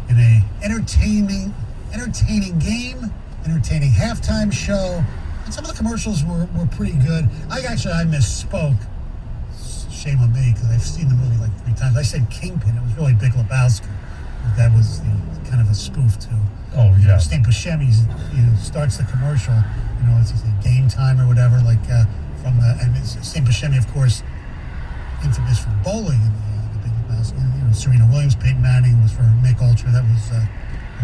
in a entertaining game, entertaining halftime show. And some of the commercials were pretty good. I misspoke. Shame on me, because I've seen the movie like 3 times. I said Kingpin. It was really Big Lebowski. That was the kind of a spoof to. Oh yeah. Steve Buscemi, starts the commercial. It's a Game Time or whatever. And Steve Buscemi, of course, infamous for bowling in the Big Lebowski. Serena Williams, Peyton Manning was for Mick Ultra. That was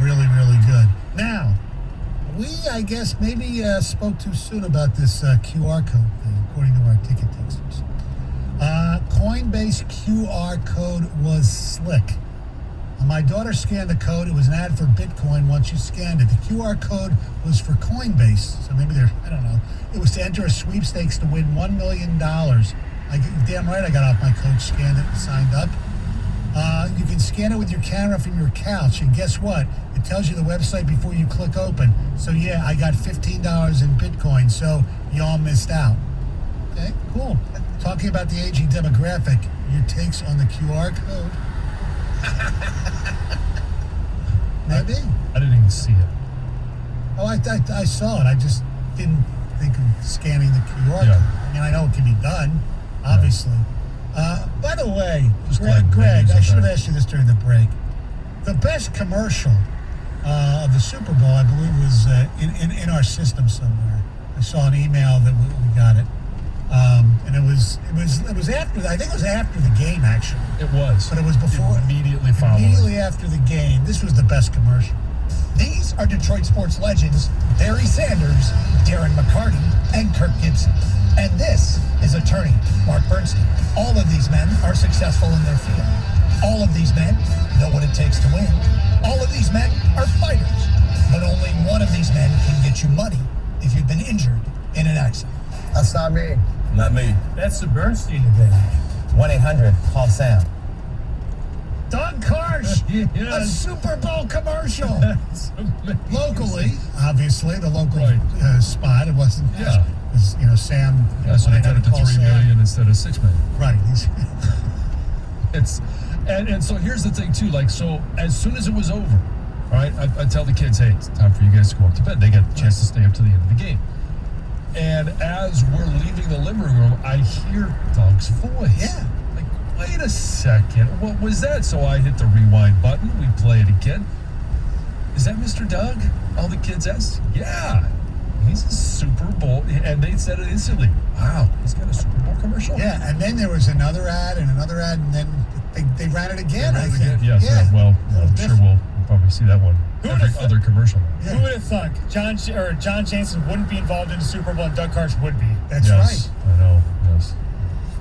really, really good. Now, I guess, maybe spoke too soon about this QR code thing, according to our ticket texters. Coinbase QR code was slick. My daughter scanned the code. It was an ad for Bitcoin once you scanned it. The QR code was for Coinbase. So maybe I don't know. It was to enter a sweepstakes to win $1 million. Damn right I got off my code, scanned it, and signed up. You can scan it with your camera from your couch, and guess what? It tells you the website before you click open. So yeah, I got $15 in Bitcoin, so y'all missed out. Okay, cool. Talking about the aging demographic, your takes on the QR code? Maybe. I didn't even see it. Oh, I saw it. I just didn't think of scanning the QR code. I mean, I know it can be done, obviously. By the way, Greg, I should have asked you this during the break. The best commercial of the Super Bowl, I believe, was in our system somewhere. I saw an email that we got it, and it was after. I think it was after the game, actually. It was, but it was before. Immediately following. Immediately after the game. This was the best commercial. These are Detroit sports legends: Barry Sanders, Darren McCarty, and Kirk Gibson. And this is attorney Mark Bernstein. All of these men are successful in their field. All of these men know what it takes to win. All of these men are fighters, but only one of these men can get you money if you've been injured in an accident. That's not me. Not me. That's the Bernstein advantage. 1-800, call Sam. Doug Karsh, a Super Bowl commercial. Locally, obviously, the local spot. It wasn't. Yeah. It was, Sam. Yeah, so they cut it to $3 million instead of $6 million. Right. It's and so here's the thing too. Like, so as soon as it was over, right, I tell the kids, hey, it's time for you guys to go up to bed. They get the chance to stay up to the end of the game. And as we're leaving the living room, I hear Doug's voice. Yeah. Like, wait a second, what was that? So I hit the rewind button. We play it again. Is that Mr. Doug? All the kids asked. Yeah. He's a Super Bowl, and they said it instantly. Wow, he's got a Super Bowl commercial. Yeah, and then there was another ad, and then they ran it again. I think. Yes, Yeah. well, I'm sure we'll probably see that one. Every other commercial. Who would have thought John Jansen wouldn't be involved in the Super Bowl and Doug Karsh would be? That's Yes, I know. Yes.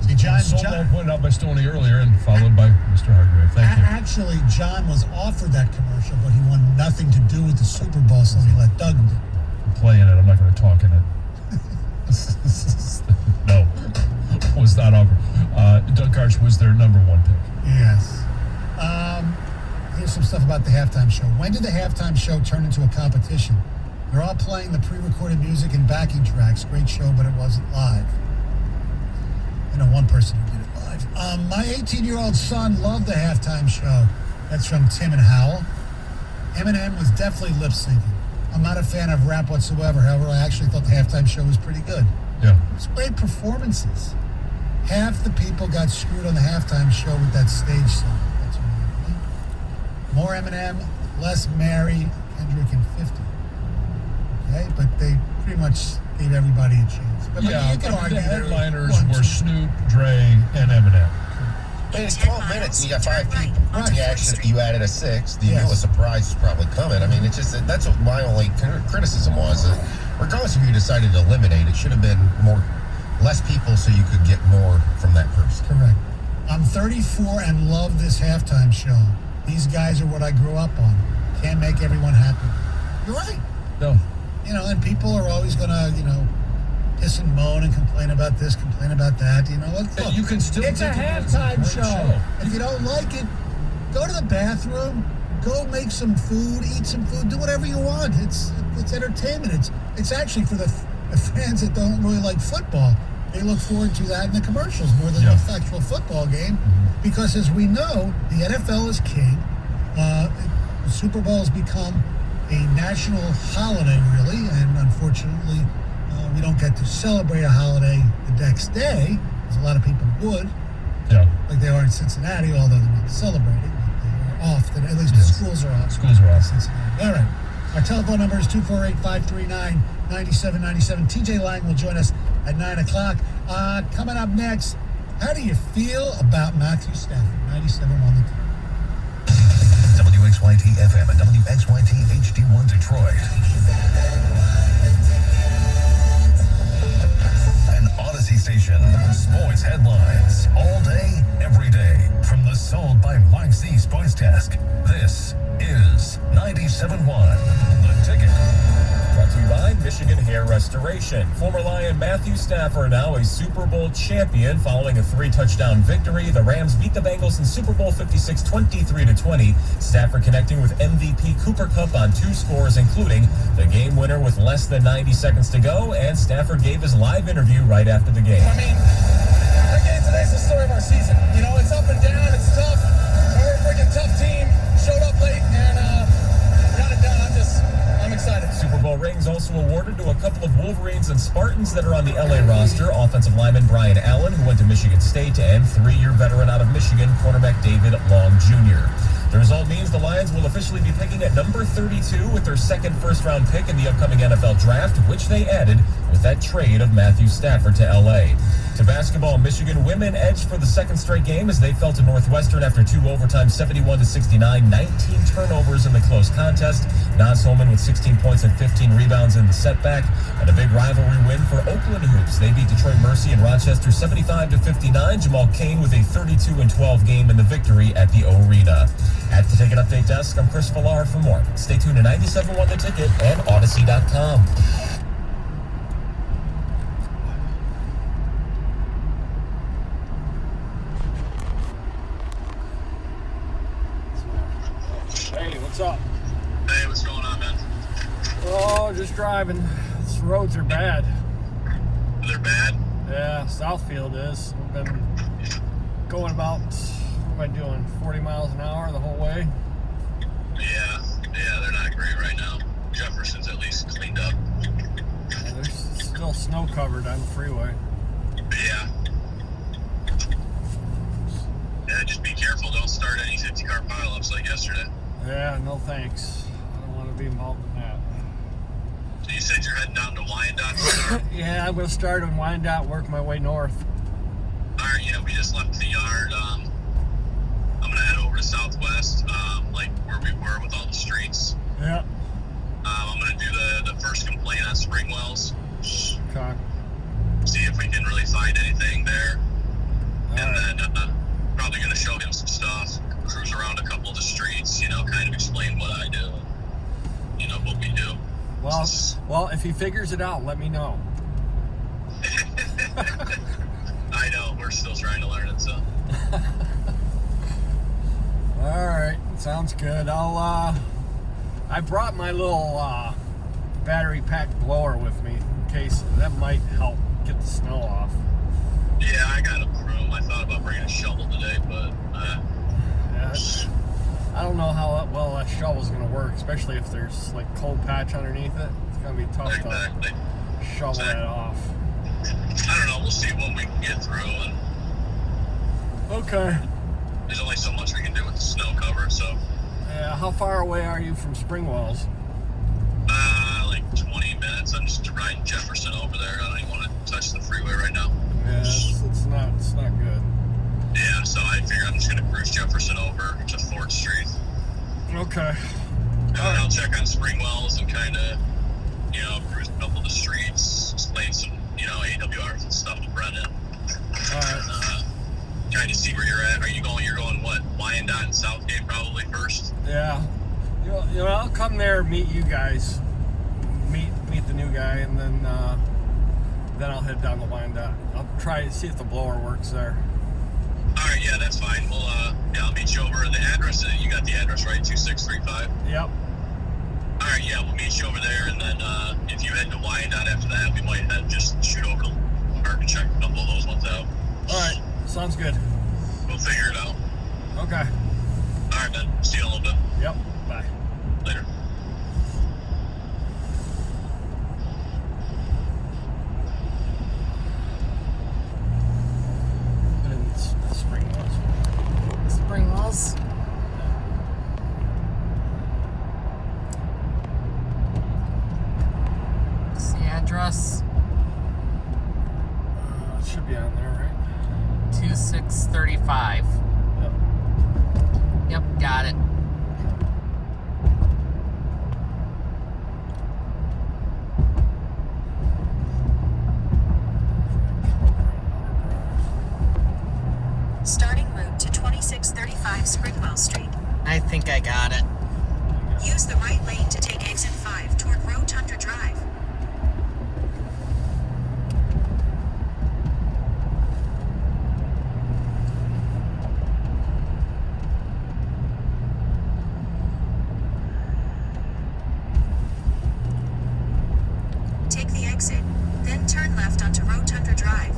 See, John pointed out by Stoney earlier, and followed by Mr. Hargrave. Thank you. Actually, John was offered that commercial, but he wanted nothing to do with the Super Bowl, so he let Doug do it. Play in it. I'm not going to talk in it. No, was not offered. Doug Karsh was their number one pick. Yes. Here's some stuff about the halftime show. When did the halftime show turn into a competition? They're all playing the pre-recorded music and backing tracks. Great show, but it wasn't live. I know one person who did it live. My 18-year-old son loved the halftime show. That's from Tim and Howell. Eminem was definitely lip-syncing. I'm not a fan of rap whatsoever. However, I actually thought the halftime show was pretty good. Yeah. It's great performances. Half the people got screwed on the halftime show with that stage song. That's what I mean. More Eminem, less Mary, Kendrick, and 50. Okay, but they pretty much gave everybody a chance. But Yeah, you can argue the there headliners one, were two. Snoop, Dre, and Eminem. And it's 12 minutes and you got 5 people. You added a 6th. You knew a surprise was probably coming. I mean, it's just that's what my only criticism was. Regardless of who you decided to eliminate, it should have been less people so you could get more from that person. Correct. I'm 34 and love this halftime show. These guys are what I grew up on. Can't make everyone happy. You're right. No. And people are always going to, piss and moan and complain about this, complain about that. Look, you can still it's a think it was halftime a great show. If you don't like it, go to the bathroom, go make some food, eat some food, do whatever you want. It's entertainment. It's actually for the fans that don't really like football. They look forward to that in the commercials more than the actual football game. Mm-hmm. Because as we know, the NFL is king. The Super Bowl has become a national holiday, really, and unfortunately, we don't get to celebrate a holiday the next day, as a lot of people would. Yeah. Like they are in Cincinnati, although they're not celebrating. But they are off. At least the schools are off. Schools are off. Cincinnati. All right. Our telephone number is 248-539-9797. TJ Lang will join us at 9 o'clock. Coming up next, how do you feel about Matthew Stafford? 97 on the WXYT FM and WXYT HD1 Detroit. An Odyssey station. Sports headlines all day, every day. From the Sold by Mike Z Sports Desk. This is 97.1 The Ticket. Brought to you by Michigan Hair Restoration. Former Lion Matthew Stafford, now a Super Bowl champion. Following a 3-touchdown victory, the Rams beat the Bengals in Super Bowl 56 23-20. Stafford connecting with MVP Cooper Kupp on 2 scores, including the game winner with less than 90 seconds to go, and Stafford gave his live interview right after the game. I mean, that game today's the story of our season. It's up and down, it's tough. We're a freaking tough team. Showed up late and got it done. I'm excited. Super Bowl rings also awarded to a couple of Wolverines and Spartans that are on the LA roster. Offensive lineman Brian Allen, who went to Michigan State, and 3-year veteran out of Michigan, cornerback David Long Jr. The result means the Lions will officially be picking at number 32 with their second first-round pick in the upcoming NFL Draft, which they added with that trade of Matthew Stafford to LA. To basketball, Michigan women edged for the second straight game as they fell to Northwestern after 2 overtimes, 71-69, 19 turnovers in the close contest. Naz Holman with 16 points and 15 rebounds in the setback, and a big rivalry win for Oakland Hoops. They beat Detroit Mercy and Rochester 75-59. Jamal Cain with a 32-12 game in the victory at the Arena. At the Ticket Update Desk, I'm Chris Villar for more. Stay tuned to 97.1 The Ticket and Odyssey.com. Hey, what's up? Hey, what's going on, man? Oh, just driving. These roads are bad. They're bad? Yeah, Southfield is. We've been going about, what am I doing, 40 miles an hour the whole way? Yeah, they're not great right now. Jefferson's at least cleaned up. Yeah, there's still snow covered on the freeway. Yeah. Yeah, just be careful. Don't start any 50-car pileups like yesterday. Yeah, no thanks. I don't want to be involved in that. So you said you're heading down to Wyandotte? Yeah, I'm going to start in Wyandotte, work my way north. Alright, yeah, we just left the yard. I'm going to head over to Southwest, like where we were with all the streets. Yeah. I'm going to do the first complaint on Springwells. Okay. See if we can really find anything there. And then probably going to show him some stuff, cruise around a couple of the streets, kind of explain what I do, what we do. Well, if he figures it out, let me know. I know, we're still trying to learn it, so. All right, sounds good. I brought my little battery pack blower with me in case that might help get the snow off. Yeah, I got a broom. I thought about bringing a shovel today, but yeah, I don't know how well that shovel's gonna work, especially if there's like cold patch underneath it. It's gonna be tough to shovel that off. I don't know. We'll see what we can get through. And okay. There's only so much we can do with the snow cover, so. Yeah. How far away are you from Springwells? Like 20 minutes. I'm just riding Jefferson over there. I don't even want to touch the freeway right now. Yeah, it's not good. Yeah, so I figure I'm just gonna cruise Jefferson over to 4th Street. Okay. And then I'll check on Springwells and kind of, cruise a couple of the streets, explain some, AWR and stuff to Brennan. Alright. Kind of see where you're at. You're going what? Wyandotte and Southgate probably first? Yeah. I'll come there, meet you guys, meet the new guy, and then I'll head down to Wyandotte. I'll try to see if the blower works there. Alright, yeah, that's fine. Well, I'll meet you over. The address, you got the address right, 2635? Yep. Alright, yeah, we'll meet you over there, and then if you head to Wyandotte after that, we might just shoot over to the park and check a couple of those ones out. Alright, sounds good. We'll figure it out. Okay. Alright, man. See you in a little bit. Yep, bye. Later. Springwells. What's the address? It should be on there, right? 2635. Yep, got it. Starting route to 2635 Springwell Street. I think I got it. Use the right lane to take exit 5 toward Rotunda Drive. Take the exit, then turn left onto Rotunda Drive.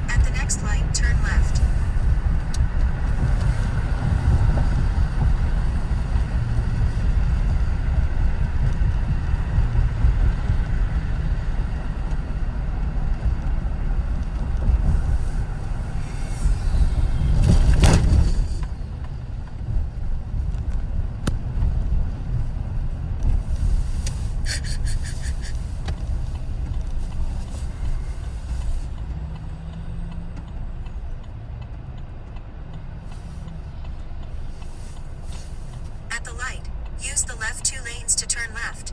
At the next light, turn left. At the light, use the left 2 lanes to turn left.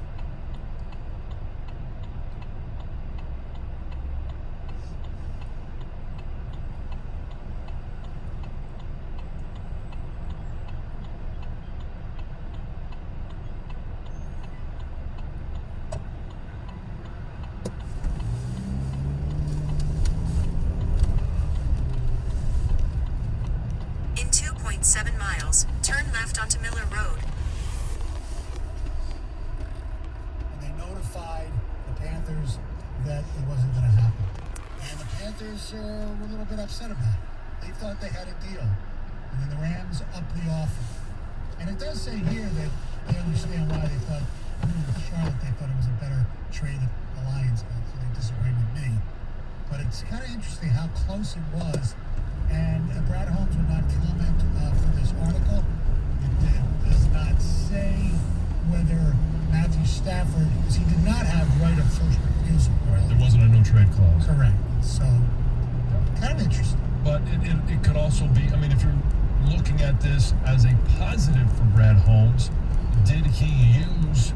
Panthers were a little bit upset about it. They thought they had a deal. And then the Rams upped the offer. And it does say here that they understand why they thought, Charlotte, they thought it was a better trade than the Lions got, so they disagree with me. But it's kind of interesting how close it was. And Brad Holmes would not comment for this article. It does not say whether Matthew Stafford, because he did not have right of first refusal. Right, there wasn't a no trade clause. Correct. So, kind of interesting. But it could also be, I mean, if you're looking at this as a positive for Brad Holmes, did he use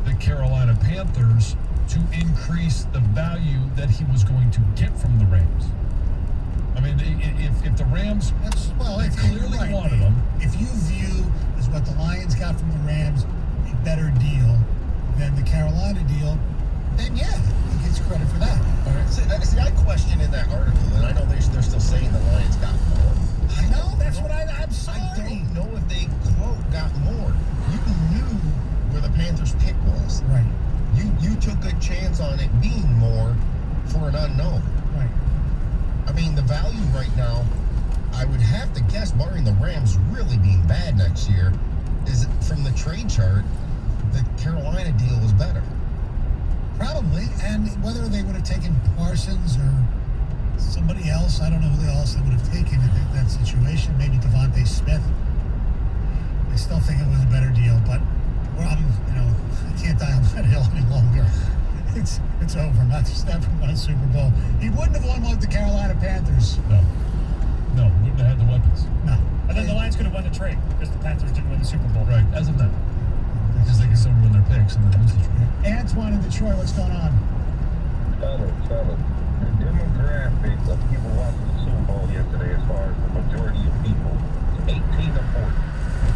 the Carolina Panthers to increase the value that he was going to get from the Rams? I mean, if the Rams they clearly wanted him. If you view as what the Lions got from the Rams a better deal than the Carolina deal, then yeah, he gets credit for that. All right. See, I question in that article, and I know they're still saying the Lions got more. I know, that's what I'm sorry. I don't know if they, quote, got more. You knew where the Panthers' pick was. Right. You took a chance on it being more for an unknown. Right. I mean, the value right now, I would have to guess, barring the Rams really being bad next year, is from the trade chart, the Carolina deal was better. Probably, and whether they would have taken Parsons or somebody else, I don't know who else they would have taken in that situation. Maybe Devontae Smith. I still think it was a better deal, but I can't die on that hill any longer. It's over. Matthew Stafford won a Super Bowl. He wouldn't have won with the Carolina Panthers. No, wouldn't have had the weapons. No. And then the Lions could have won the trade because the Panthers didn't win the Super Bowl. Right, as of now. Because they can still win their picks and then lose the trade. Antoine in Detroit, what's going on? Fellas, the demographic of people watching the Super Bowl yesterday, as far as the majority of people, 18 to 40.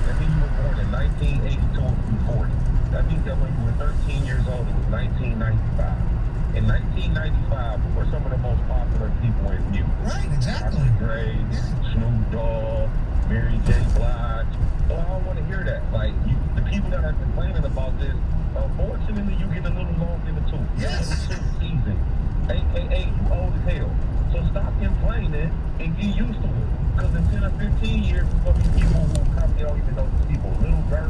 That means you were born in 1982 through 40. That means that when you were 13 years old, it was 1995. In 1995, who were some of the most popular people in music? Right, exactly. Dr. Dre, Snoop Dogg, Mary J. Blige. So I don't want to hear that. Like, the people that are complaining about this, unfortunately, you get a little long in the tooth. Yes. You're in the tooth season, a.k.a. you old as hell. So stop complaining and get used to it. Because in 10 or 15 years, there's going to be people who probably don't even know these people. Little Durk.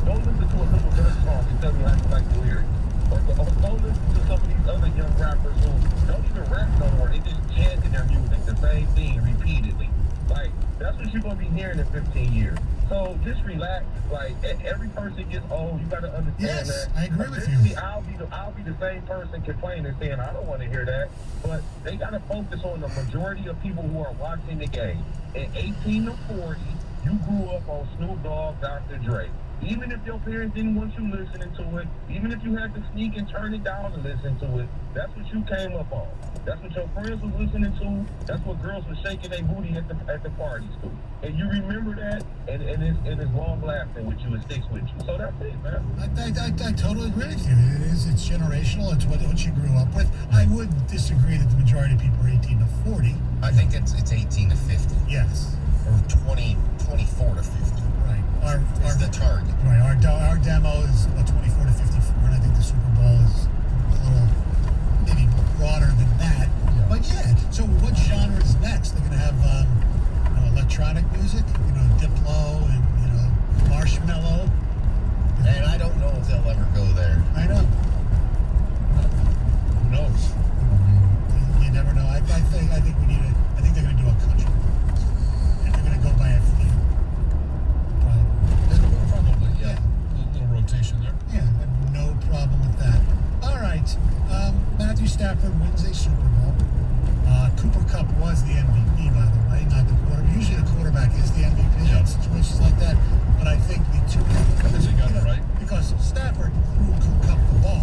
Don't listen to a Little Durk song and tell me how you like the lyrics. Or go listen to some of these other young rappers who don't even rap no more. They just chant in their music, the same thing repeatedly. Like, that's what you're going to be hearing in 15 years. So just relax. Like, every person gets old. You got to understand that. I agree with you. I'll be the same person complaining, saying, I don't want to hear that. But they got to focus on the majority of people who are watching the game. At 18 to 40, you grew up on Snoop Dogg, Dr. Dre. Even if your parents didn't want you listening to it, even if you had to sneak and turn it down to listen to it, that's what you came up on. That's what your friends was listening to. That's what girls were shaking their booty at the parties to. And you remember that, and it's long lasting with you. It sticks with you. So that's it, man. I totally agree with you. It's generational. It's what you grew up with. I would disagree that the majority of people are 18 to 40. I think it's 18 to 50. Yes. Or 24 to 50. Right. Is the target. Right. Our demo is 24 to 54, and I think the Super Bowl is a little maybe broader than that. Yeah. But yeah. So what genre is next? They're going to have electronic music, Diplo and Marshmello. And I don't know if they'll ever go there. I know. Who knows? You never know. I think we need I think they're going to do a country. And they're going to go by a theme. Probably, yeah. A little rotation there. Yeah, no problem with that. All right. Matthew Stafford wins a Super Bowl. Cooper Kupp was the MVP, by the way, not the quarterback. Usually the quarterback is the MVP in situations like that. But I think the two because he got it right. Because Stafford threw Kupp the ball.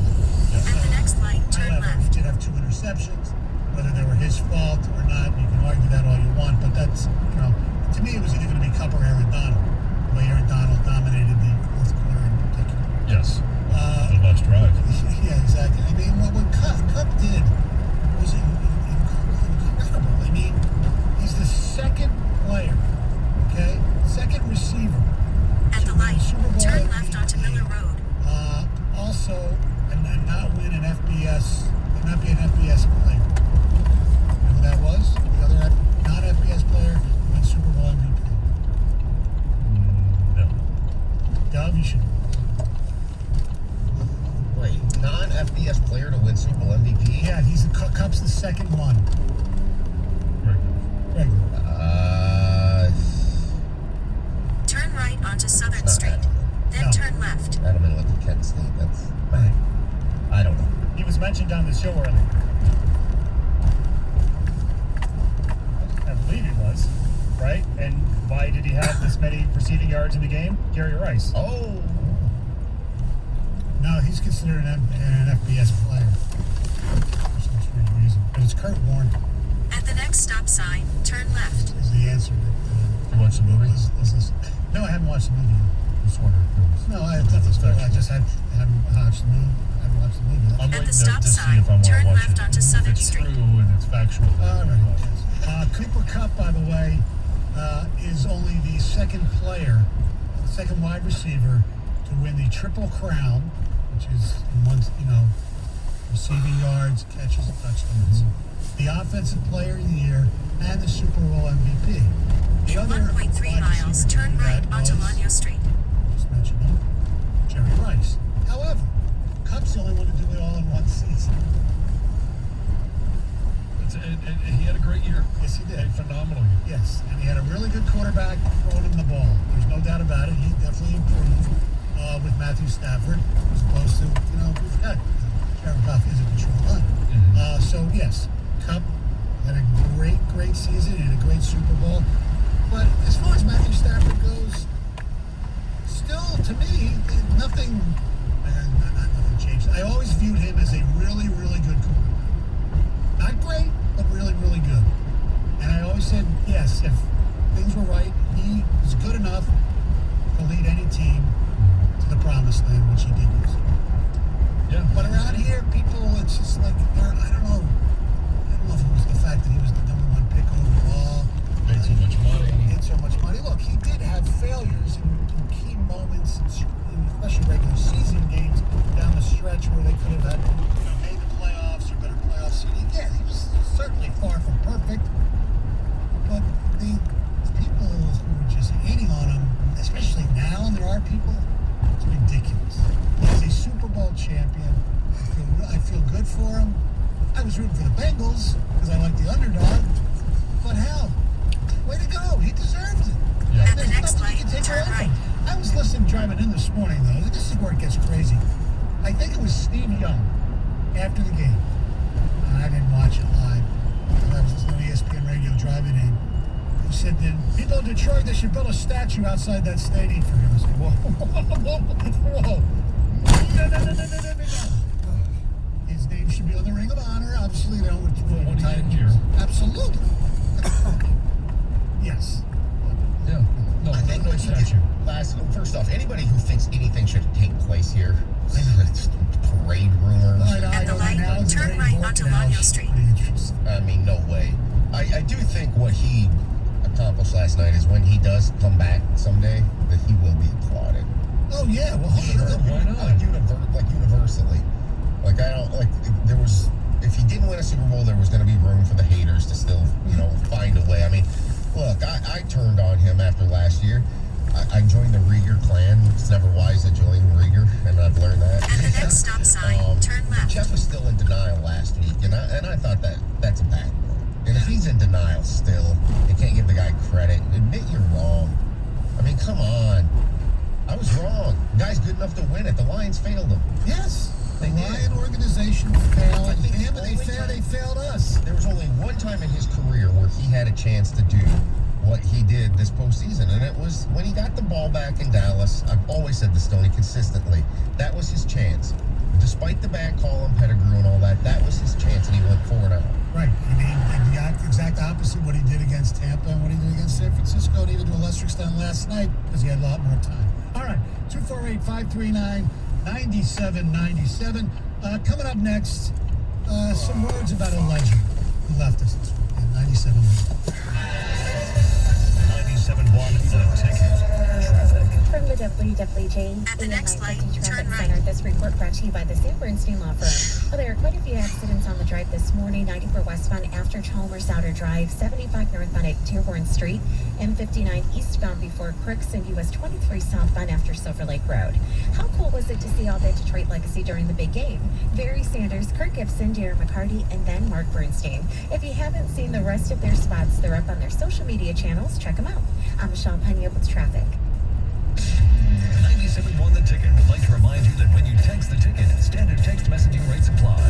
At the next light, turn left. He did have 2 interceptions. Whether they were his fault or not, you can argue that all you want. But that's, to me, it was either going to be Kupp or Aaron Donald. The way Aaron Donald dominated the fourth quarter in particular. Yes. The last drive. Yeah, exactly. I mean, what Kupp did was incredible. I mean, he's the second player, okay? Second receiver. At the light, turn left onto Miller Road. Also, and not win an FBS, and not be an FBS player. And why did he have this many receiving yards in the game? Gary Rice. Oh. No, he's considered an FBS player for some strange reason. But it's Kurt Warner. At the next stop sign, turn left. Is the answer that You watch the movie? No, I haven't watched the movie. Just wondering. No, I just haven't watched the movie. I haven't watched the movie. I'm At waiting the stop to see sign, if I want turn to watch left it. onto If Southern it's Street. true and it's factual. All right. Cooper Kupp, by the way, is only the second wide receiver to win the Triple Crown, which is receiving yards, catches, and touchdowns, the Offensive Player of the Year, and the Super Bowl MVP. The In other 1.3 wide miles, receiver turn to do right that onto was, Lanyo Street. just mentioned him, Jerry Rice. However, Kupp's the only one to do it all in one season. And he had a great year. Yes, he did. A phenomenal year. Yes, and he had a really good quarterback throwing him the ball. There's no doubt about it. He definitely improved with Matthew Stafford as opposed to, we've got Jared Goff is a control line. So, yes, Kupp had a great season and a great Super Bowl. But as far as Matthew Stafford goes, still, to me, nothing changed. I always viewed him as a really, really good quarterback. Not great, but really, really good. And I always said, yes, if things were right, he was good enough to lead any team to the promised land, which he did use. Yeah. But around here, people, it's just like, I don't know if it was the fact that he was the number one pick overall. Made so much money. Made so much money. Look, he did have failures in key moments, especially regular season games down the stretch where they could have had made the playoffs or better playoff seeding. Yeah, he was certainly far from perfect. But the people who are just hating on him, especially now, and there are people, it's ridiculous. He's a Super Bowl champion. I feel good for him. I was rooting for the Bengals because I like the underdog. But hell, way to go. He deserves it. Yeah. At the next light, turn right. I was listening driving in this morning, though. This is where it gets crazy. I think it was Steve Young after the game. I didn't watch it live. I was listening to ESPN radio driving in. He said that people in Detroit, they should build a statue outside that stadium for him. I said, whoa. No. His name should be on the Ring of Honor. Obviously, they don't want What he did here. Absolutely. Yes. Yeah. No, I think no what you statue. did first off, anybody who thinks anything should take place here, just parade rumors. At the light, turn right onto Lanyo Street. I mean, no way. I do think what he accomplished last night is when he does come back someday, that he will be applauded. Oh, yeah. Well, Sure, why not? Universally. Like, there was, if he didn't win a Super Bowl, there was going to be room for the haters to still, find a way. I mean, look, I turned on him after last year. I joined the Rieger clan. It's never wise to join Rieger, and I've learned that. At the next stop sign, turn left. Jeff was still in denial last week, and I thought that's a bad move. And if he's in denial still, you can't give the guy credit. Admit you're wrong. I mean, come on. I was wrong. The guy's good enough to win it. The Lions failed him. Yes. The Lion organization failed. I think him, and they failed us. There was only one time in his career where he had a chance to do what he did this postseason, and it was when he got the ball back in Dallas. I've always said this, Stoney, consistently. That was his chance. Despite the bad call and pedigree and all that, that was his chance, and he went 4-0. Right. He did the exact opposite of what he did against Tampa and what he did against San Francisco, and even to a lesser extent last night because he had a lot more time. All right. 248-539-9797. Coming up next, some words about a legend who left us this week in 97. 97.1 The Ticket. Traffic. From the WWJ At the next light, turn right. Center, this report brought to you by the Sam Bernstein Law Firm. Well, there are quite a few accidents on the drive this morning. 94 westbound after Chalmers Outer Drive, 75 northbound at Dearborn Street, M59 eastbound before Crooks, and US 23 southbound after Silver Lake Road. How cool was it to see all the Detroit legacy during the big game? Barry Sanders, Kirk Gibson, Darren McCarty, and then Mark Bernstein. If you haven't seen the rest of their spots, they're up on their social media channels. Check them out. I'm Michelle Pena with traffic. 97.1 The Ticket would like to remind you that when you text the ticket, standard text messaging rates apply.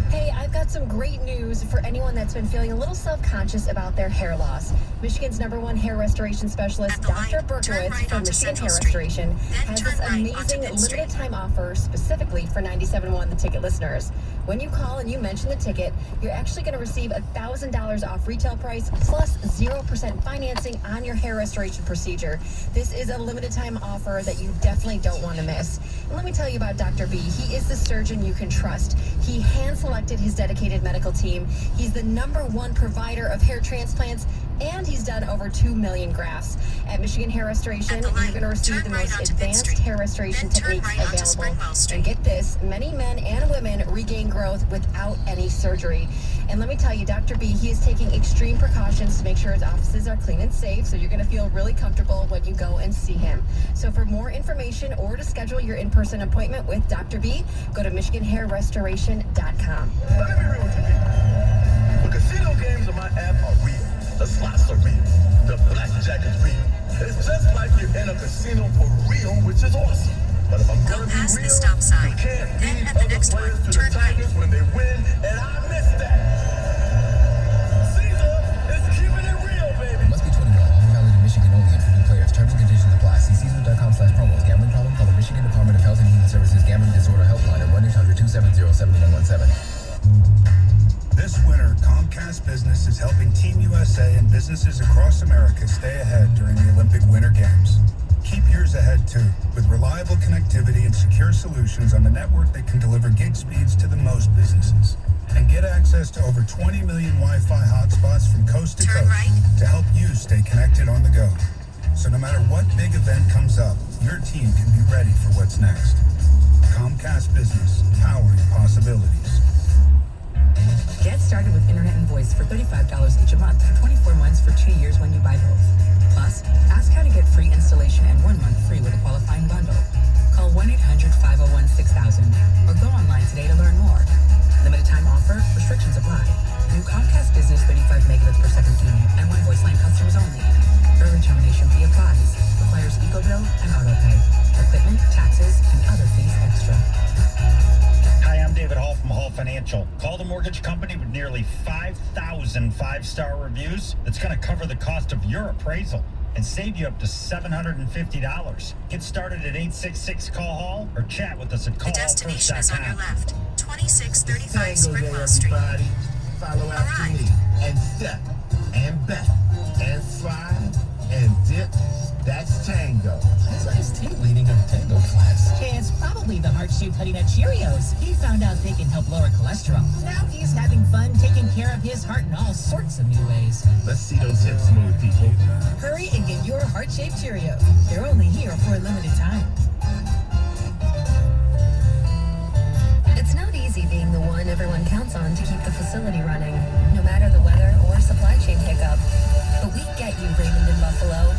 Hey, I've got some great news for anyone that's been feeling a little self-conscious about their hair loss. Michigan's #1 hair restoration specialist, Dr. Berkowitz from Michigan Hair Restoration, has this amazing limited time offer specifically for 97.1 The Ticket listeners. When you call and you mention the ticket, you're actually going to receive $1,000 off retail price plus 0% financing on your hair restoration procedure. This is a limited time offer that you definitely don't want to miss. And let me tell you about Dr. B. He is the surgeon you can trust. He hand-selected his dedicated medical team. He's the #1 provider of hair transplants, and he's done over 2 million grafts. At Michigan Hair Restoration, you're going to receive the most advanced hair restoration techniques available. And get this, many men and women regain growth without any surgery. And let me tell you, Dr. B, he is taking extreme precautions to make sure his offices are clean and safe, so you're going to feel really comfortable when you go and see him. So for more information or to schedule your in-person appointment with Dr. B, go to MichiganHairRestoration.com. Let me be real with you people. The casino games on my app are real. The slots are real. The blackjack is real. It's just like you're in a casino for real, which is awesome. But if I'm Go past the stop sign. You can't Then lead at the other next players one, to turn the Tigers when they win, and I miss that. Caesar is keeping it real, baby. Must be 21. All valid in Michigan only and for new players. Terms and conditions apply. See Caesar.com/promos. Gambling problem? Call the Michigan Department of Health and Human Services Gambling Disorder Helpline at 1-800-270-7117. This winter, Comcast Business is helping Team USA and businesses across America stay ahead during the Olympic Winter Games. Keep yours ahead too, with reliable connectivity and secure solutions on the network that can deliver gig speeds to the most businesses. And get access to over 20 million Wi-Fi hotspots from coast to coast to help you stay connected on the go. So no matter what big event comes up, your team can be ready for what's next. Comcast Business, powering possibilities. Get started with internet and voice for $35 each a month for 24 months for 2 years when you buy both. Plus, ask how to get free installation and 1 month free with a qualifying bundle. Call 1-800-501-6000 or go online today to learn more. Limited time offer, restrictions apply. New Comcast Business 35 megabits per second speed and 1 voice line customers only. Early termination fee applies. Requires EcoBill and autopay. Equipment, taxes, and other fees extra. Hi, I'm David Hall from Hall Financial. Call the mortgage company with nearly 5,000 five-star reviews that's going to cover the cost of your appraisal and save you up to $750. Get started at 866-CALL-HALL or chat with us at The destination is on your callhallfirst.com. left. 2635 Springwell Street. Follow after me and step and back and slide and dip. That's tango. How's Ice T leading a tango class? It's probably the heart-shaped Honey Nut Cheerios. He found out they can help lower cholesterol. Now he's having fun taking care of his heart in all sorts of new ways. Let's see those hips move, people. Hurry and get your heart-shaped Cheerios. They're only here for a limited time. It's not easy being the one everyone counts on to keep the facility running, no matter the weather or supply chain hiccup. But we get you, Raymond in Buffalo.